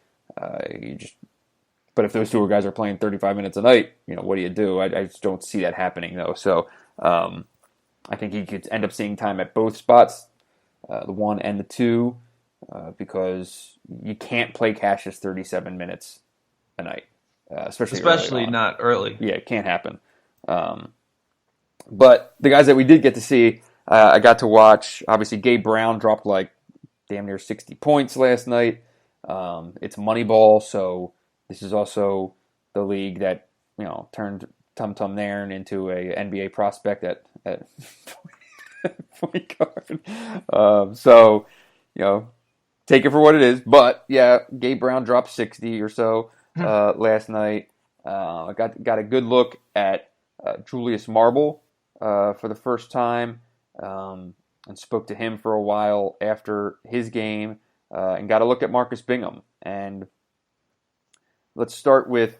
But if those 2 guys are playing 35 minutes a night, what do you do? I just don't see that happening, though. So I think he could end up seeing time at both spots, the 1 and the 2, because you can't play Cassius 37 minutes a night. especially early not early. Yeah, it can't happen. But the guys that we did get to see, I got to watch. Obviously, Gabe Brown dropped like damn near 60 points last night. It's Moneyball, so this is also the league that turned Tum Tum Nairn into a NBA prospect at point guard. So take it for what it is. But yeah, Gabe Brown dropped 60 or so last night. I got a good look at Julius Marble for the first time, and spoke to him for a while after his game, and got a look at Marcus Bingham. And let's start with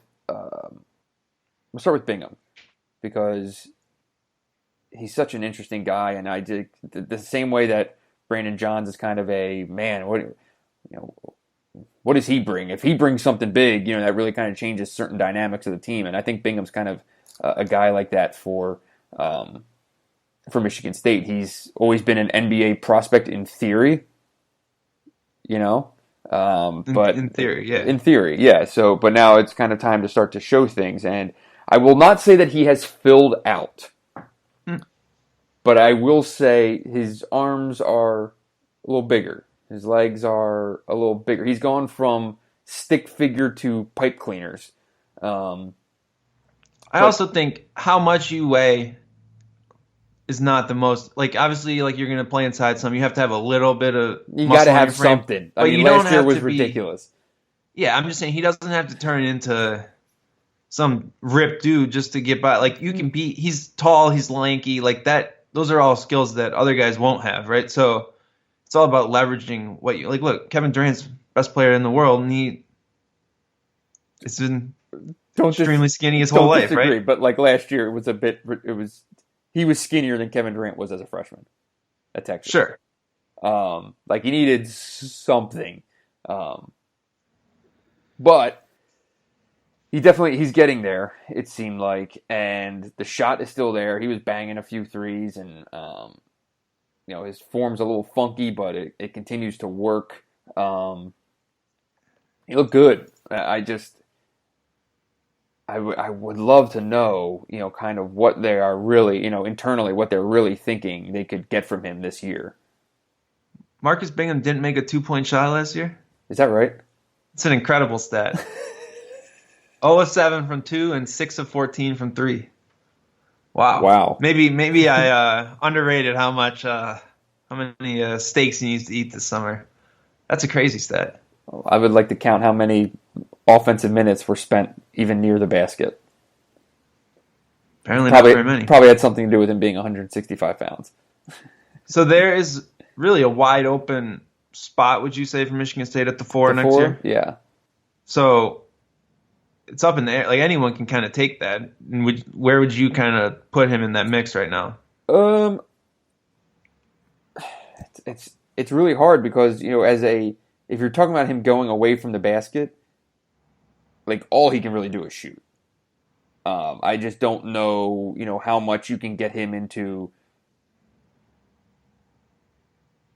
Bingham, because he's such an interesting guy, and I did the same way that Brandon Johns is kind of a man. What does he bring? If he brings something big, that really kind of changes certain dynamics of the team. And I think Bingham's kind of a guy like that for Michigan State. He's always been an NBA prospect in theory, but in theory, yeah. In theory, yeah. So, but now it's kind of time to start to show things. And I will not say that he has filled out, but I will say his arms are a little bigger. His legs are a little bigger. He's gone from stick figure to pipe cleaners. I also think how much you weigh is not the most, obviously, you're going to play inside some. You have to have a little bit of You got to have something. I mean, last year was ridiculous. Yeah, I'm just saying he doesn't have to turn into some ripped dude just to get by. You can be, he's tall, he's lanky, that. Those are all skills that other guys won't have, right? So it's all about leveraging what you look. Kevin Durant's best player in the world, and it's been extremely skinny his whole life, disagree, right? But last year, he was skinnier than Kevin Durant was as a freshman at Texas. Sure. He needed something, but he's getting there. It seemed like, and the shot is still there. He was banging a few threes, and his form's a little funky, but it continues to work. He looked good. I would love to know, kind of what they are really, internally, what they're really thinking they could get from him this year. Marcus Bingham didn't make a 2-point shot last year. Is that right? It's an incredible stat. 0 of 7 from 2 and 6 of 14 from 3. Wow. Maybe I underrated how many steaks he needs to eat this summer. That's a crazy stat. I would like to count how many offensive minutes were spent even near the basket. Apparently not very many. Probably had something to do with him being 165 pounds. So there is really a wide open spot, would you say, for Michigan State at the 4 next year? Yeah. So it's up in the air. Anyone can kind of take that. And where would you kind of put him in that mix right now? It's really hard because, if you're talking about him going away from the basket, all he can really do is shoot. I just don't know, how much you can get him into,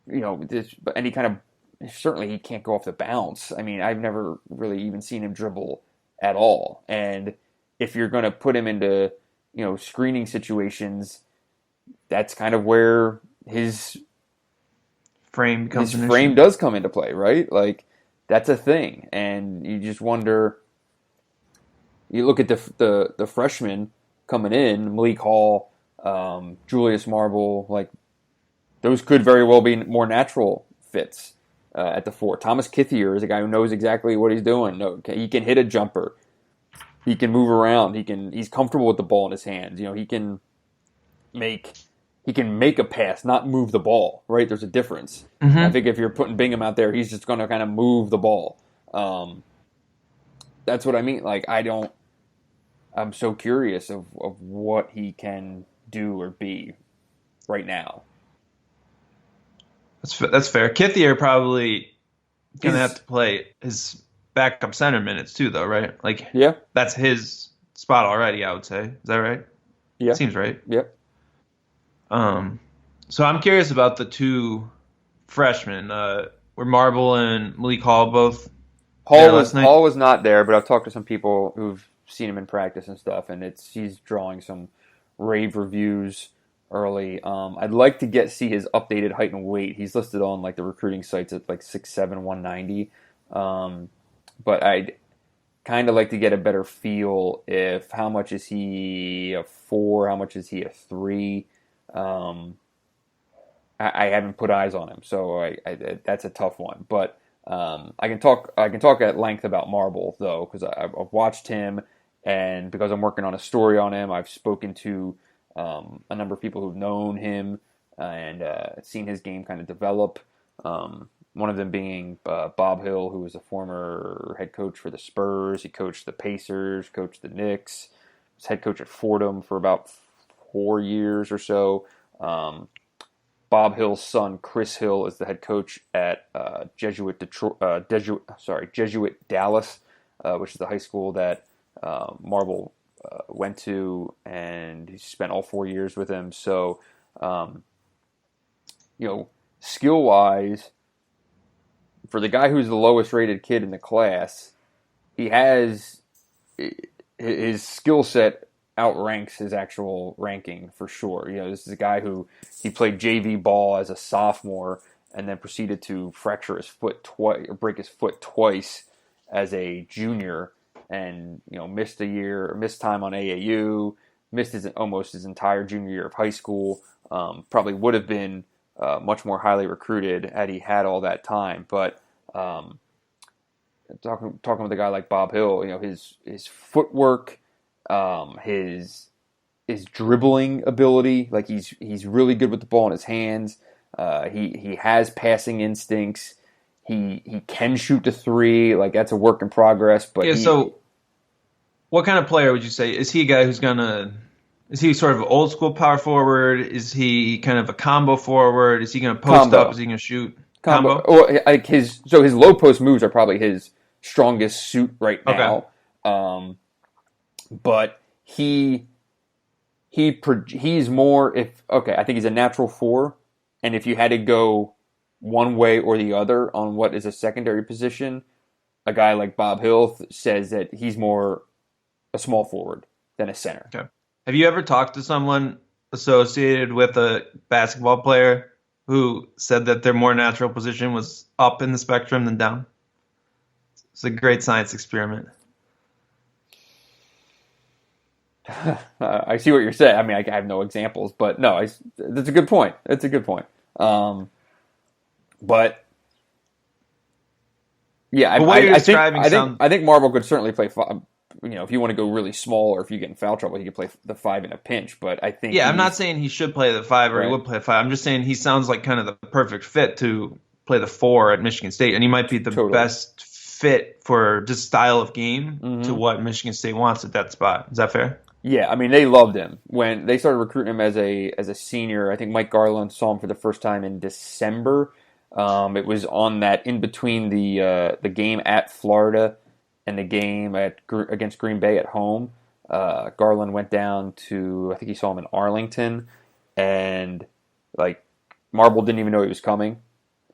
any kind of. Certainly, he can't go off the bounce. I mean, I've never really even seen him dribble at all. And if you're going to put him into, screening situations, that's kind of where his frame does come into play, right? That's a thing, and you just wonder. You look at the freshmen coming in, Malik Hall, Julius Marble, those could very well be more natural fits at the 4. Thomas Kithier is a guy who knows exactly what he's doing. He can hit a jumper. He can move around. He's comfortable with the ball in his hands. He can make a pass, not move the ball, right? There's a difference. Mm-hmm. I think if you're putting Bingham out there, he's just going to kind of move the ball. That's what I mean. I'm so curious of what he can do or be right now. That's fair. Kithier probably going to have to play his backup center minutes too, though, right? Yeah. That's his spot already, I would say. Is that right? Yeah. Seems right. Yep. So I'm curious about the 2 freshmen. Were Marble and Malik Hall both Hall was not there, but I've talked to some people who've seen him in practice and stuff, and he's drawing some rave reviews early. I'd like to see his updated height and weight. He's listed on like the recruiting sites at like 6'7", 190. But I'd kind of like to get a better feel how much is he a 4, how much is he a 3. I haven't put eyes on him, so that's a tough one. But I can talk at length about Marble though, because I've watched him, and because I'm working on a story on him, I've spoken to a number of people who've known him and seen his game kind of develop. One of them being Bob Hill, who was a former head coach for the Spurs. He coached the Pacers, coached the Knicks, was head coach at Fordham for about 4 years or so. Bob Hill's son, Chris Hill, is the head coach at Jesuit Dallas, which is the high school that Marble went to, and he spent all 4 years with him. So, skill-wise, for the guy who's the lowest rated kid in the class, he has his skill set outranks his actual ranking for sure. This is a guy who he played JV ball as a sophomore and then proceeded to fracture his foot twice, or break his foot twice as a junior, and missed time on AAU, missed almost his entire junior year of high school. Probably would have been much more highly recruited had he had all that time. But talking with a guy like Bob Hill, his footwork, his dribbling ability, like he's really good with the ball in his hands. He has passing instincts. He can shoot the 3. Like, that's a work in progress. But so what kind of player would you say? Is he a guy who's is he sort of an old school power forward? Is he kind of a combo forward? Is he going to post up? Is he going to shoot? Combo? Well, like his low post moves are probably his strongest suit right now. Okay. But he's more I think he's a natural 4, and if you had to go one way or the other on what is a secondary position, a guy like Bob Hill says that he's more a small forward than a center. Okay. Have you ever talked to someone associated with a basketball player who said that their more natural position was up in the spectrum than down? It's a great science experiment. I see what you're saying. I mean, I have no examples, but no, that's a good point. It's a good point. But yeah, I think Marble could certainly play 5. If you want to go really small, or if you get in foul trouble, he could play the 5 in a pinch. But I think I'm not saying he should play the 5 or he would play the 5. I'm just saying he sounds like kind of the perfect fit to play the 4 at Michigan State, and he might be the best fit for just style of game to what Michigan State wants at that spot. Is that fair? Yeah, I mean, they loved him when they started recruiting him as a senior. I think Mike Garland saw him for the first time in December. It was on that in between the game at Florida and the game against Green Bay at home. Garland went down to, I think he saw him in Arlington, and like Marble didn't even know he was coming,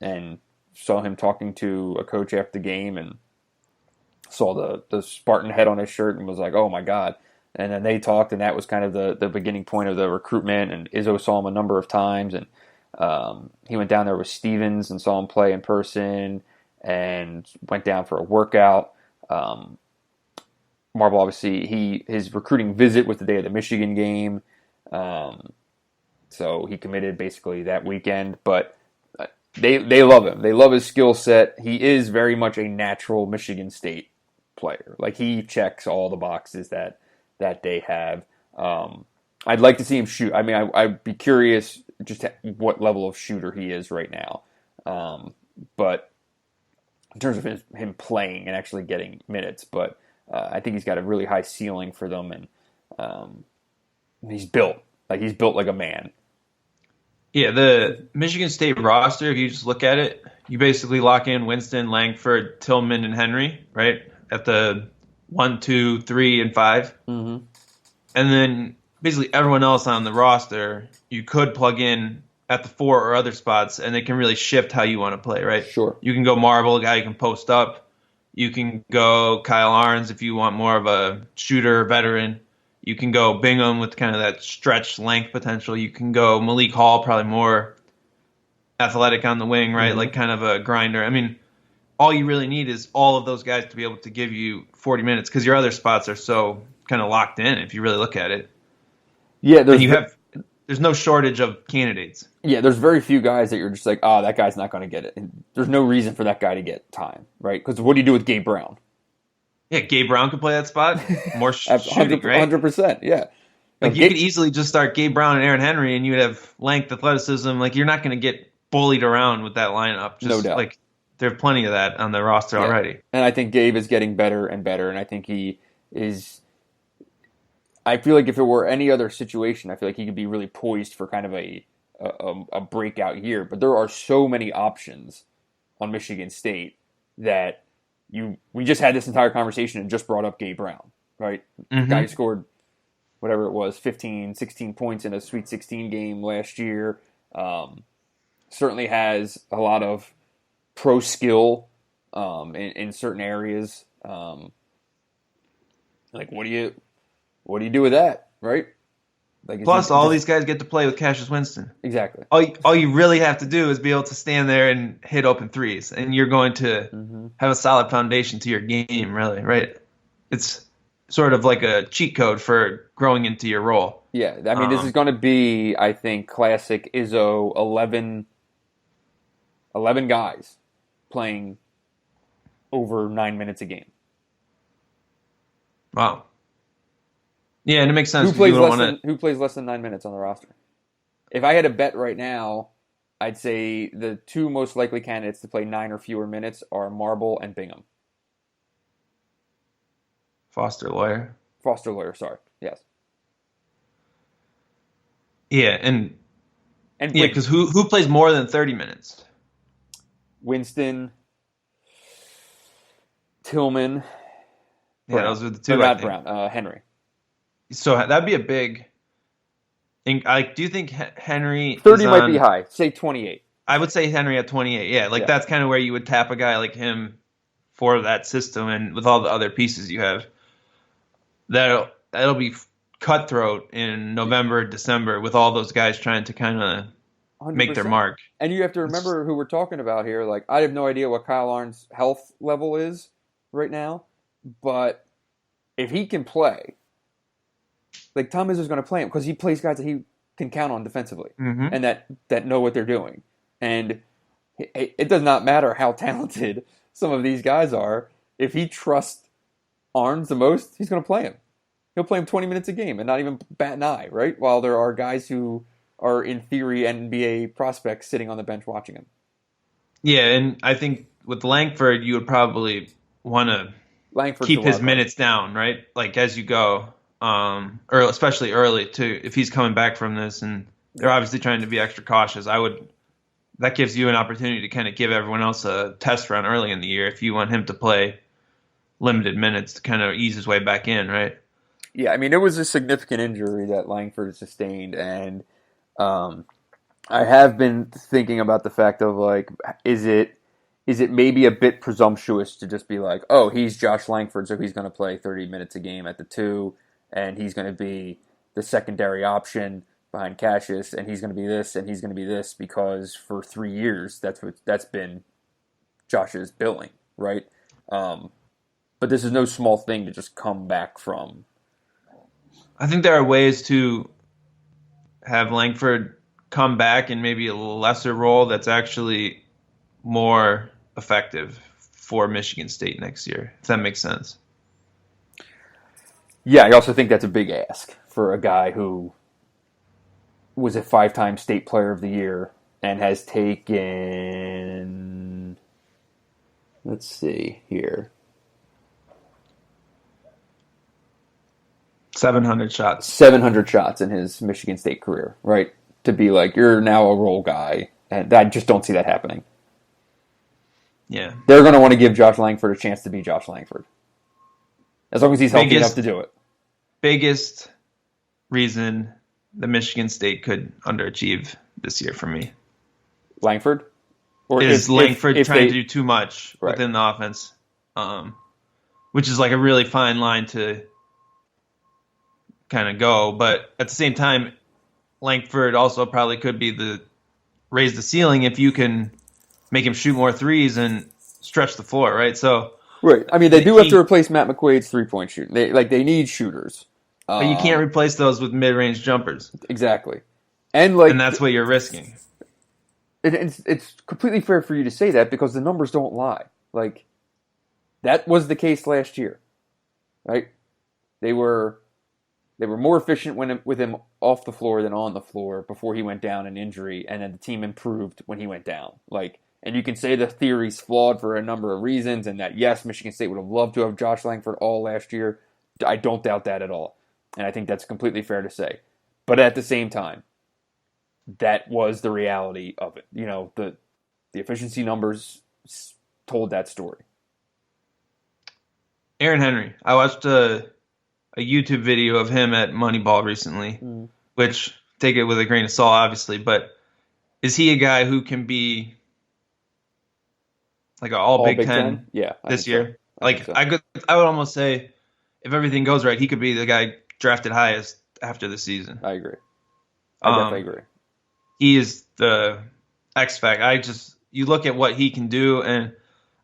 and saw him talking to a coach after the game, and saw the Spartan head on his shirt, and was like, "Oh my God!" And then they talked, and that was kind of the beginning point of the recruitment. And Izzo saw him a number of times, and he went down there with Stevens and saw him play in person, and went down for a workout. Marble, obviously, his recruiting visit was the day of the Michigan game, so he committed basically that weekend. But they love him. They love his skill set. He is very much a natural Michigan State player. Like, he checks all the boxes that they have. I'd like to see him shoot. I mean, I'd be curious just what level of shooter he is right now. But in terms of him playing and actually getting minutes, but I think he's got a really high ceiling for them, and he's built like a man. Yeah, the Michigan State roster, if you just look at it, you basically lock in Winston, Langford, Tillman, and Henry, right? At the 1, 2, 3, and 5. Mm-hmm. And then basically everyone else on the roster, you could plug in at the 4 or other spots, and they can really shift how you want to play, right? Sure. You can go Marble, a guy you can post up. You can go Kyle Arns if you want more of a shooter veteran. You can go Bingham with kind of that stretch length potential. You can go Malik Hall, probably more athletic on the wing, right? Mm-hmm. Like kind of a grinder. I mean, all you really need is all of those guys to be able to give you 40 minutes because your other spots are so kind of locked in if you really look at it. Yeah, There's no shortage of candidates. Yeah, there's very few guys that you're just like, oh, that guy's not going to get it. And there's no reason for that guy to get time, right? Because what do you do with Gabe Brown? Yeah, Gabe Brown could play that spot. More shooting, right? 100%, yeah. Like you could easily just start Gabe Brown and Aaron Henry, and you would have length, athleticism. Like you're not going to get bullied around with that lineup. Just, no doubt. Like there's plenty of that on the roster already. And I think Gabe is getting better and better, and I think he is. I feel like if it were any other situation, I feel like he could be really poised for kind of a breakout year. But there are so many options on Michigan State that we just had this entire conversation and just brought up Gabe Brown, right? Mm-hmm. The guy who scored whatever it was, 15, 16 points in a Sweet 16 game last year. Certainly has a lot of pro skill in certain areas. Like, what do you do with that, right? Like, Plus, all these guys get to play with Cassius Winston. Exactly. All you really have to do is be able to stand there and hit open threes, and you're going to have a solid foundation to your game, really, right? It's sort of like a cheat code for growing into your role. Yeah, I mean, this is going to be, I think, classic Izzo 11 guys playing over 9 minutes a game. Wow. Yeah, and it makes sense. Who plays less than 9 minutes on the roster? If I had a bet right now, I'd say the two most likely candidates to play 9 or fewer minutes are Marble and Bingham. Foster Lawyer, sorry. Yes. Yeah, and yeah, because who plays more than 30 minutes? Winston, Tillman. Yeah, Brown. those are the two. Not Brown. Henry. So that'd be a big. Do you think Henry 30 might be high. Say 28. I would say Henry at 28. Yeah, that's kind of where you would tap a guy like him for that system, and with all the other pieces you have, that'll be cutthroat in November, December with all those guys trying to kind of make their mark. And you have to remember who we're talking about here. Like, I have no idea what Kyle Arn's health level is right now, but if he can play, like, Tom Izzo's going to play him because he plays guys that he can count on defensively and that know what they're doing. And it does not matter how talented some of these guys are. If he trusts Arns the most, he's going to play him. He'll play him 20 minutes a game and not even bat an eye, right? While there are guys who are, in theory, NBA prospects sitting on the bench watching him. Yeah, and I think with Langford, you would probably want to keep his minutes down, right? Like, as you go, especially early, if he's coming back from this, and they're obviously trying to be extra cautious. That gives you an opportunity to kind of give everyone else a test run early in the year if you want him to play limited minutes to kind of ease his way back in, right? Yeah, I mean, it was a significant injury that Langford sustained, and I have been thinking about the fact of, like, is it maybe a bit presumptuous to just be like, oh, he's Josh Langford, so he's going to play 30 minutes a game at the 2, and he's going to be the secondary option behind Cassius, and he's going to be this, and he's going to be this, because for 3 years, that's been Josh's billing, right? But this is no small thing to just come back from. I think there are ways to have Langford come back in maybe a lesser role that's actually more effective for Michigan State next year, if that makes sense. Yeah, I also think that's a big ask for a guy who was a 5-time state player of the year and has taken, let's see here, 700 shots. 700 shots in his Michigan State career, right? To be like, you're now a role guy, and I just don't see that happening. Yeah. They're going to want to give Josh Langford a chance to be Josh Langford. As long as he's healthy enough to do it. Biggest reason that Michigan State could underachieve this year for me. Langford? Or is Langford if trying they, to do too much within the offense? which is like a really fine line to kind of go. But at the same time, Langford also probably could be raise the ceiling if you can make him shoot more threes and stretch the floor, right? So, Right. I mean, they do have to replace Matt McQuaid's 3-point shooting. They need shooters. But you can't replace those with mid-range jumpers. Exactly. And that's what you're risking. It's completely fair for you to say that because the numbers don't lie. Like, that was the case last year, right? They were more efficient with him off the floor than on the floor before he went down in injury, and then the team improved when he went down. And you can say the theory's flawed for a number of reasons, and that yes, Michigan State would have loved to have Josh Langford all last year. I don't doubt that at all, and I think that's completely fair to say. But at the same time, that was the reality of it. The efficiency numbers told that story. Aaron Henry. I watched a YouTube video of him at Moneyball recently, which take it with a grain of salt, obviously. But is he a guy who can be like an all Big Ten this year? So. I would almost say if everything goes right, he could be the guy drafted highest after the season. I agree. I definitely agree. He is the X factor. You look at what he can do, and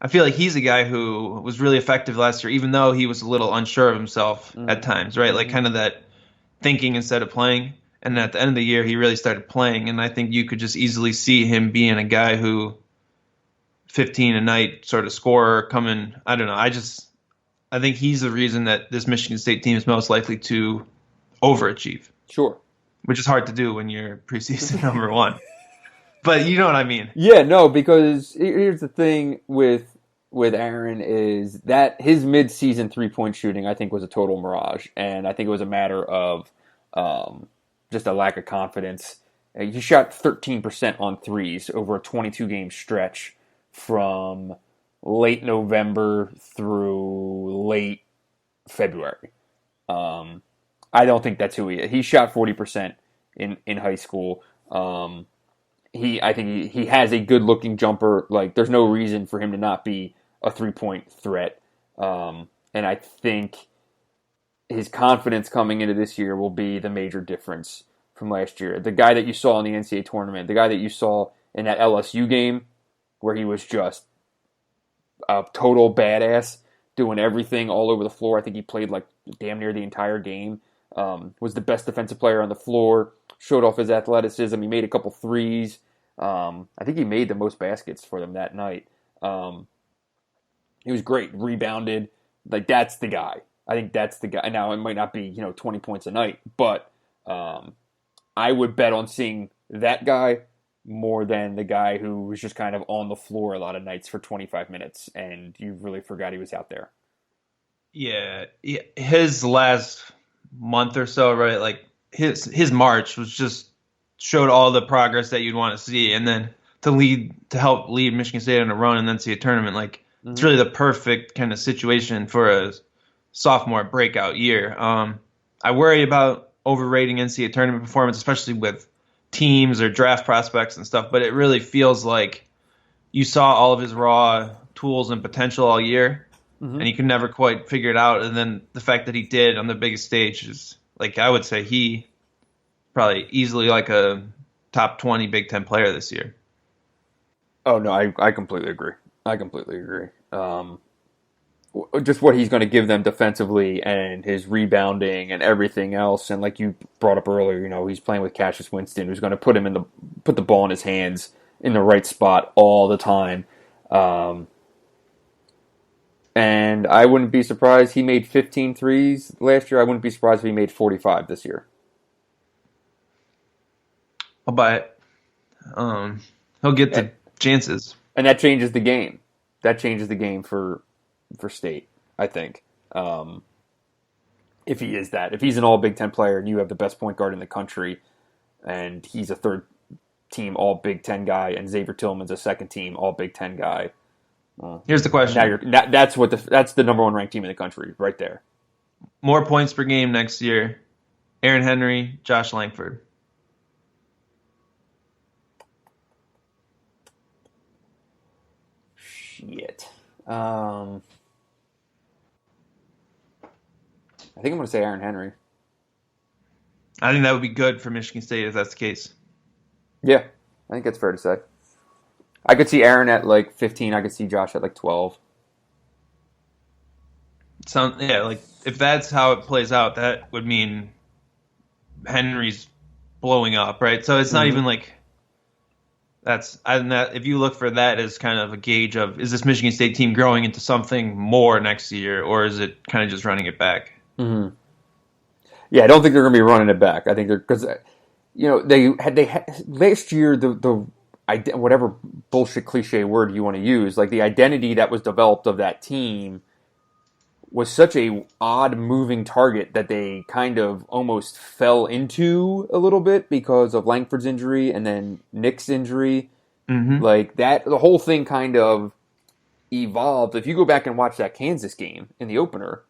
I feel like he's a guy who was really effective last year, even though he was a little unsure of himself at times, right? Like kind of that thinking instead of playing. And at the end of the year, he really started playing, and I think you could just easily see him being a guy who 15 a night sort of scorer coming. I don't know. I think he's the reason that this Michigan State team is most likely to overachieve. Sure. Which is hard to do when you're preseason number one. But you know what I mean. Yeah, no, because here's the thing with Aaron is that his mid-season 3-point shooting, I think, was a total mirage. And I think it was a matter of just a lack of confidence. He shot 13% on threes over a 22-game stretch from late November through late February. I don't think that's who he is. He shot 40% in high school. I think he has a good-looking jumper. Like, there's no reason for him to not be a 3-point threat. And I think his confidence coming into this year will be the major difference from last year. The guy that you saw in the NCAA tournament, the guy that you saw in that LSU game where he was just a total badass, doing everything all over the floor. I think he played like damn near the entire game. Was the best defensive player on the floor, showed off his athleticism. He made a couple threes. I think he made the most baskets for them that night. He was great, rebounded. Like, that's the guy. I think that's the guy. Now, it might not be 20 points a night, but I would bet on seeing that guy more than the guy who was just kind of on the floor a lot of nights for 25 minutes, and you really forgot he was out there. Yeah, his last month or so, right? Like his March was just showed all the progress that you'd want to see, and then to help lead Michigan State on a run and then see a tournament, like it's really the perfect kind of situation for a sophomore breakout year. I worry about overrating NCAA tournament performance, especially with teams or draft prospects and stuff, but it really feels like you saw all of his raw tools and potential all year, and he could never quite figure it out. And then the fact that he did on the biggest stage is, like, I would say he probably easily like a top 20 Big Ten player this year. Oh, no, I completely agree. Just what he's going to give them defensively and his rebounding and everything else. And like you brought up earlier, he's playing with Cassius Winston, who's going to put the ball in his hands in the right spot all the time. And I wouldn't be surprised. He made 15 threes last year. I wouldn't be surprised if he made 45 this year. I'll buy it. He'll get the chances. And that changes the game. That changes the game for State, I think. If he is that. If he's an all Big Ten player and you have the best point guard in the country and he's a third team all Big Ten guy and Xavier Tillman's a second team all Big Ten guy. Here's the question. That's the number one ranked team in the country right there. More points per game next year. Aaron Henry, Josh Langford. Shit. I I think I'm going to say Aaron Henry. I think that would be good for Michigan State if that's the case. Yeah, I think that's fair to say. I could see Aaron at like 15. I could see Josh at like 12. Like if that's how it plays out, that would mean Henry's blowing up, right? So it's not even like if you look for that as kind of a gauge of, is this Michigan State team growing into something more next year, or is it kind of just running it back? Mm-hmm. Yeah, I don't think they're going to be running it back. I think they're, because they had last year the whatever bullshit cliche word you want to use, like the identity that was developed of that team was such a odd moving target that they kind of almost fell into a little bit because of Langford's injury and then Nick's injury. Mm-hmm. Like that, the whole thing kind of evolved. If you go back and watch that Kansas game in the opener,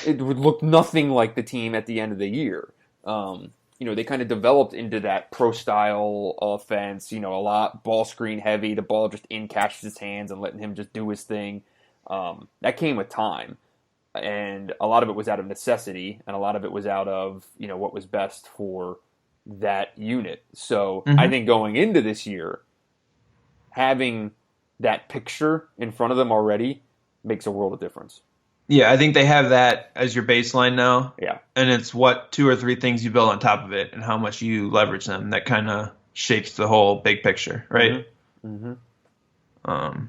it would look nothing like the team at the end of the year. They kind of developed into that pro-style offense, a lot ball screen heavy, the ball just in Cassius' hands and letting him just do his thing. That came with time. And a lot of it was out of necessity, and a lot of it was out of, what was best for that unit. So I think going into this year, having that picture in front of them already makes a world of difference. Yeah, I think they have that as your baseline now. Yeah. And it's what 2 or 3 things you build on top of it and how much you leverage them that kind of shapes the whole big picture, right? Mm-hmm.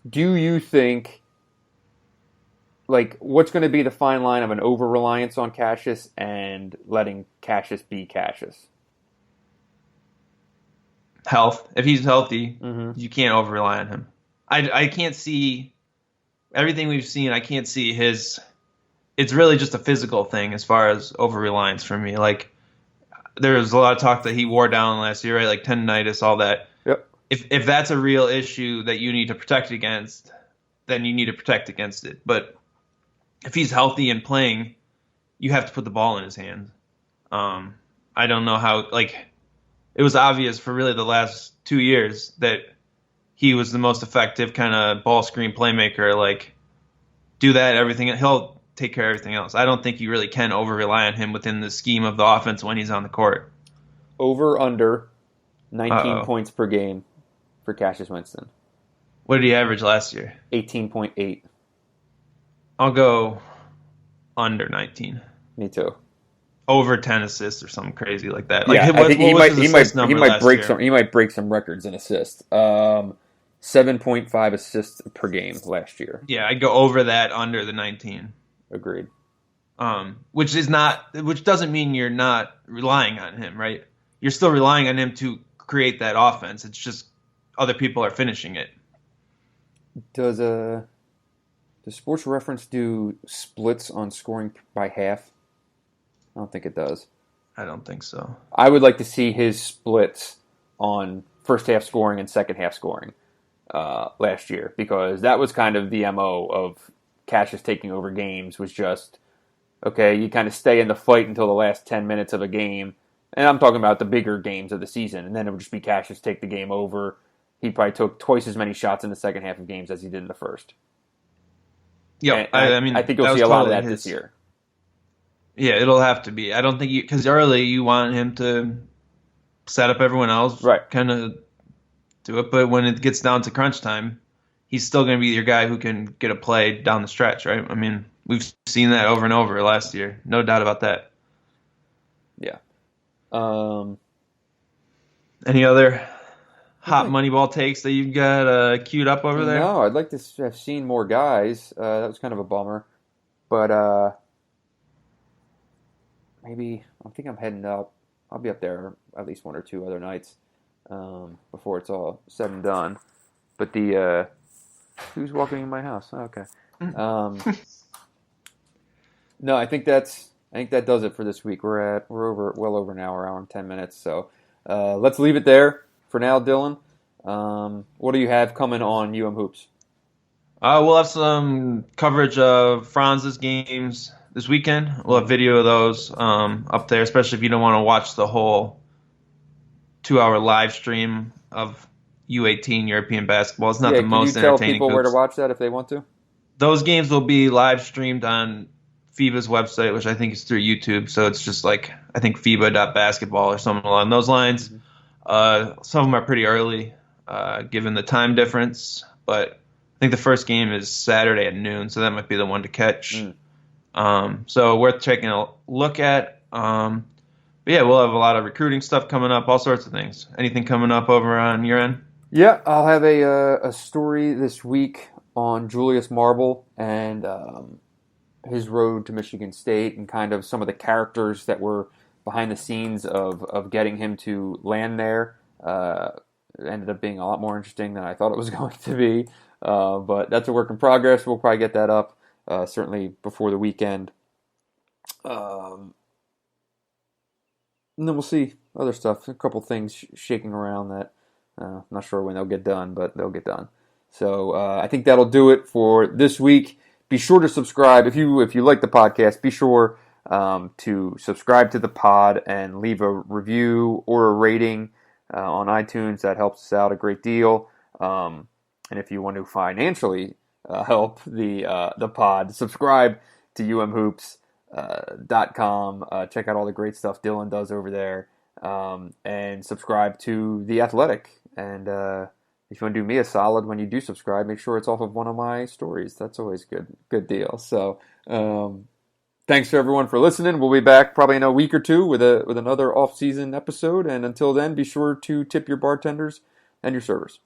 Do you think, what's going to be the fine line of an over-reliance on Cassius and letting Cassius be Cassius? Health. If he's healthy, you can't over-rely on him. I can't see everything we've seen. I can't see his. It's really just a physical thing as far as over-reliance for me. Like, there was a lot of talk that he wore down last year, right? Like tendinitis, all that. Yep. If that's a real issue that you need to protect against, then you need to protect against it. But if he's healthy and playing, you have to put the ball in his hands. I don't know how, it was obvious for really the last 2 years that he was the most effective kind of ball screen playmaker. Do that, everything. He'll take care of everything else. I don't think you really can over-rely on him within the scheme of the offense when he's on the court. Over, under 19 points per game for Cassius Winston. What did he average last year? 18.8. I'll go under 19. Me too. Over 10 assists or something crazy like that. I think he might break some records in assists. 7.5 assists per game last year. Yeah, I'd go over that, under the 19. Agreed. Which doesn't mean you're not relying on him, right? You're still relying on him to create that offense. It's just other people are finishing it. Does Sports Reference do splits on scoring by half? I don't think it does. I don't think so. I would like to see his splits on first half scoring and second half scoring last year, because that was kind of the MO of Cassius taking over games, was just, okay, you kind of stay in the fight until the last 10 minutes of a game, and I'm talking about the bigger games of the season, and then it would just be Cassius take the game over. He probably took twice as many shots in the second half of games as he did in the first. Yeah, I think you'll see a lot of that this year. Yeah, it'll have to be. I don't think because early you want him to set up everyone else, right? Kind of do it, but when it gets down to crunch time, he's still going to be your guy who can get a play down the stretch, right? I mean, we've seen that over and over last year, no doubt about that. Yeah. Any other hot Moneyball takes that you've got queued up over there? No, I'd like to have seen more guys. That was kind of a bummer, but. Maybe, I think I'm heading up. I'll be up there at least 1 or 2 other nights before it's all said and done. But who's walking in my house? Oh, okay. No, I think that does it for this week. We're well over an hour and 10 minutes. So let's leave it there for now, Dylan. What do you have coming on UM Hoops? We'll have some coverage of Franz's games this weekend. We'll have video of those up there, especially if you don't want to watch the whole 2-hour live stream of U18 European basketball. It's not the most entertaining. Can you tell people where to watch that if they want to? Those games will be live streamed on FIBA's website, which I think is through YouTube. So it's just like, I think FIBA.basketball or something along those lines. Some of them are pretty early, given the time difference. But I think the first game is Saturday at noon, so that might be the one to catch. So worth taking a look at. But yeah, we'll have a lot of recruiting stuff coming up, all sorts of things. Anything coming up over on your end? Yeah, I'll have a story this week on Julius Marble and his road to Michigan State and kind of some of the characters that were behind the scenes of getting him to land there. It ended up being a lot more interesting than I thought it was going to be. But that's a work in progress. We'll probably get that up certainly before the weekend. And then we'll see other stuff, a couple things shaking around that I'm not sure when they'll get done, but they'll get done. So I think that'll do it for this week. Be sure to subscribe. If you like the podcast, be sure to subscribe to the pod and leave a review or a rating on iTunes. That helps us out a great deal. And if you want to financially help the pod, subscribe to umhoops.com. Check out all the great stuff Dylan does over there. And subscribe to The Athletic. And if you want to do me a solid when you do subscribe, make sure it's off of one of my stories. That's always good deal. So thanks to everyone for listening. We'll be back probably in a week or two with another off-season episode. And until then, be sure to tip your bartenders and your servers.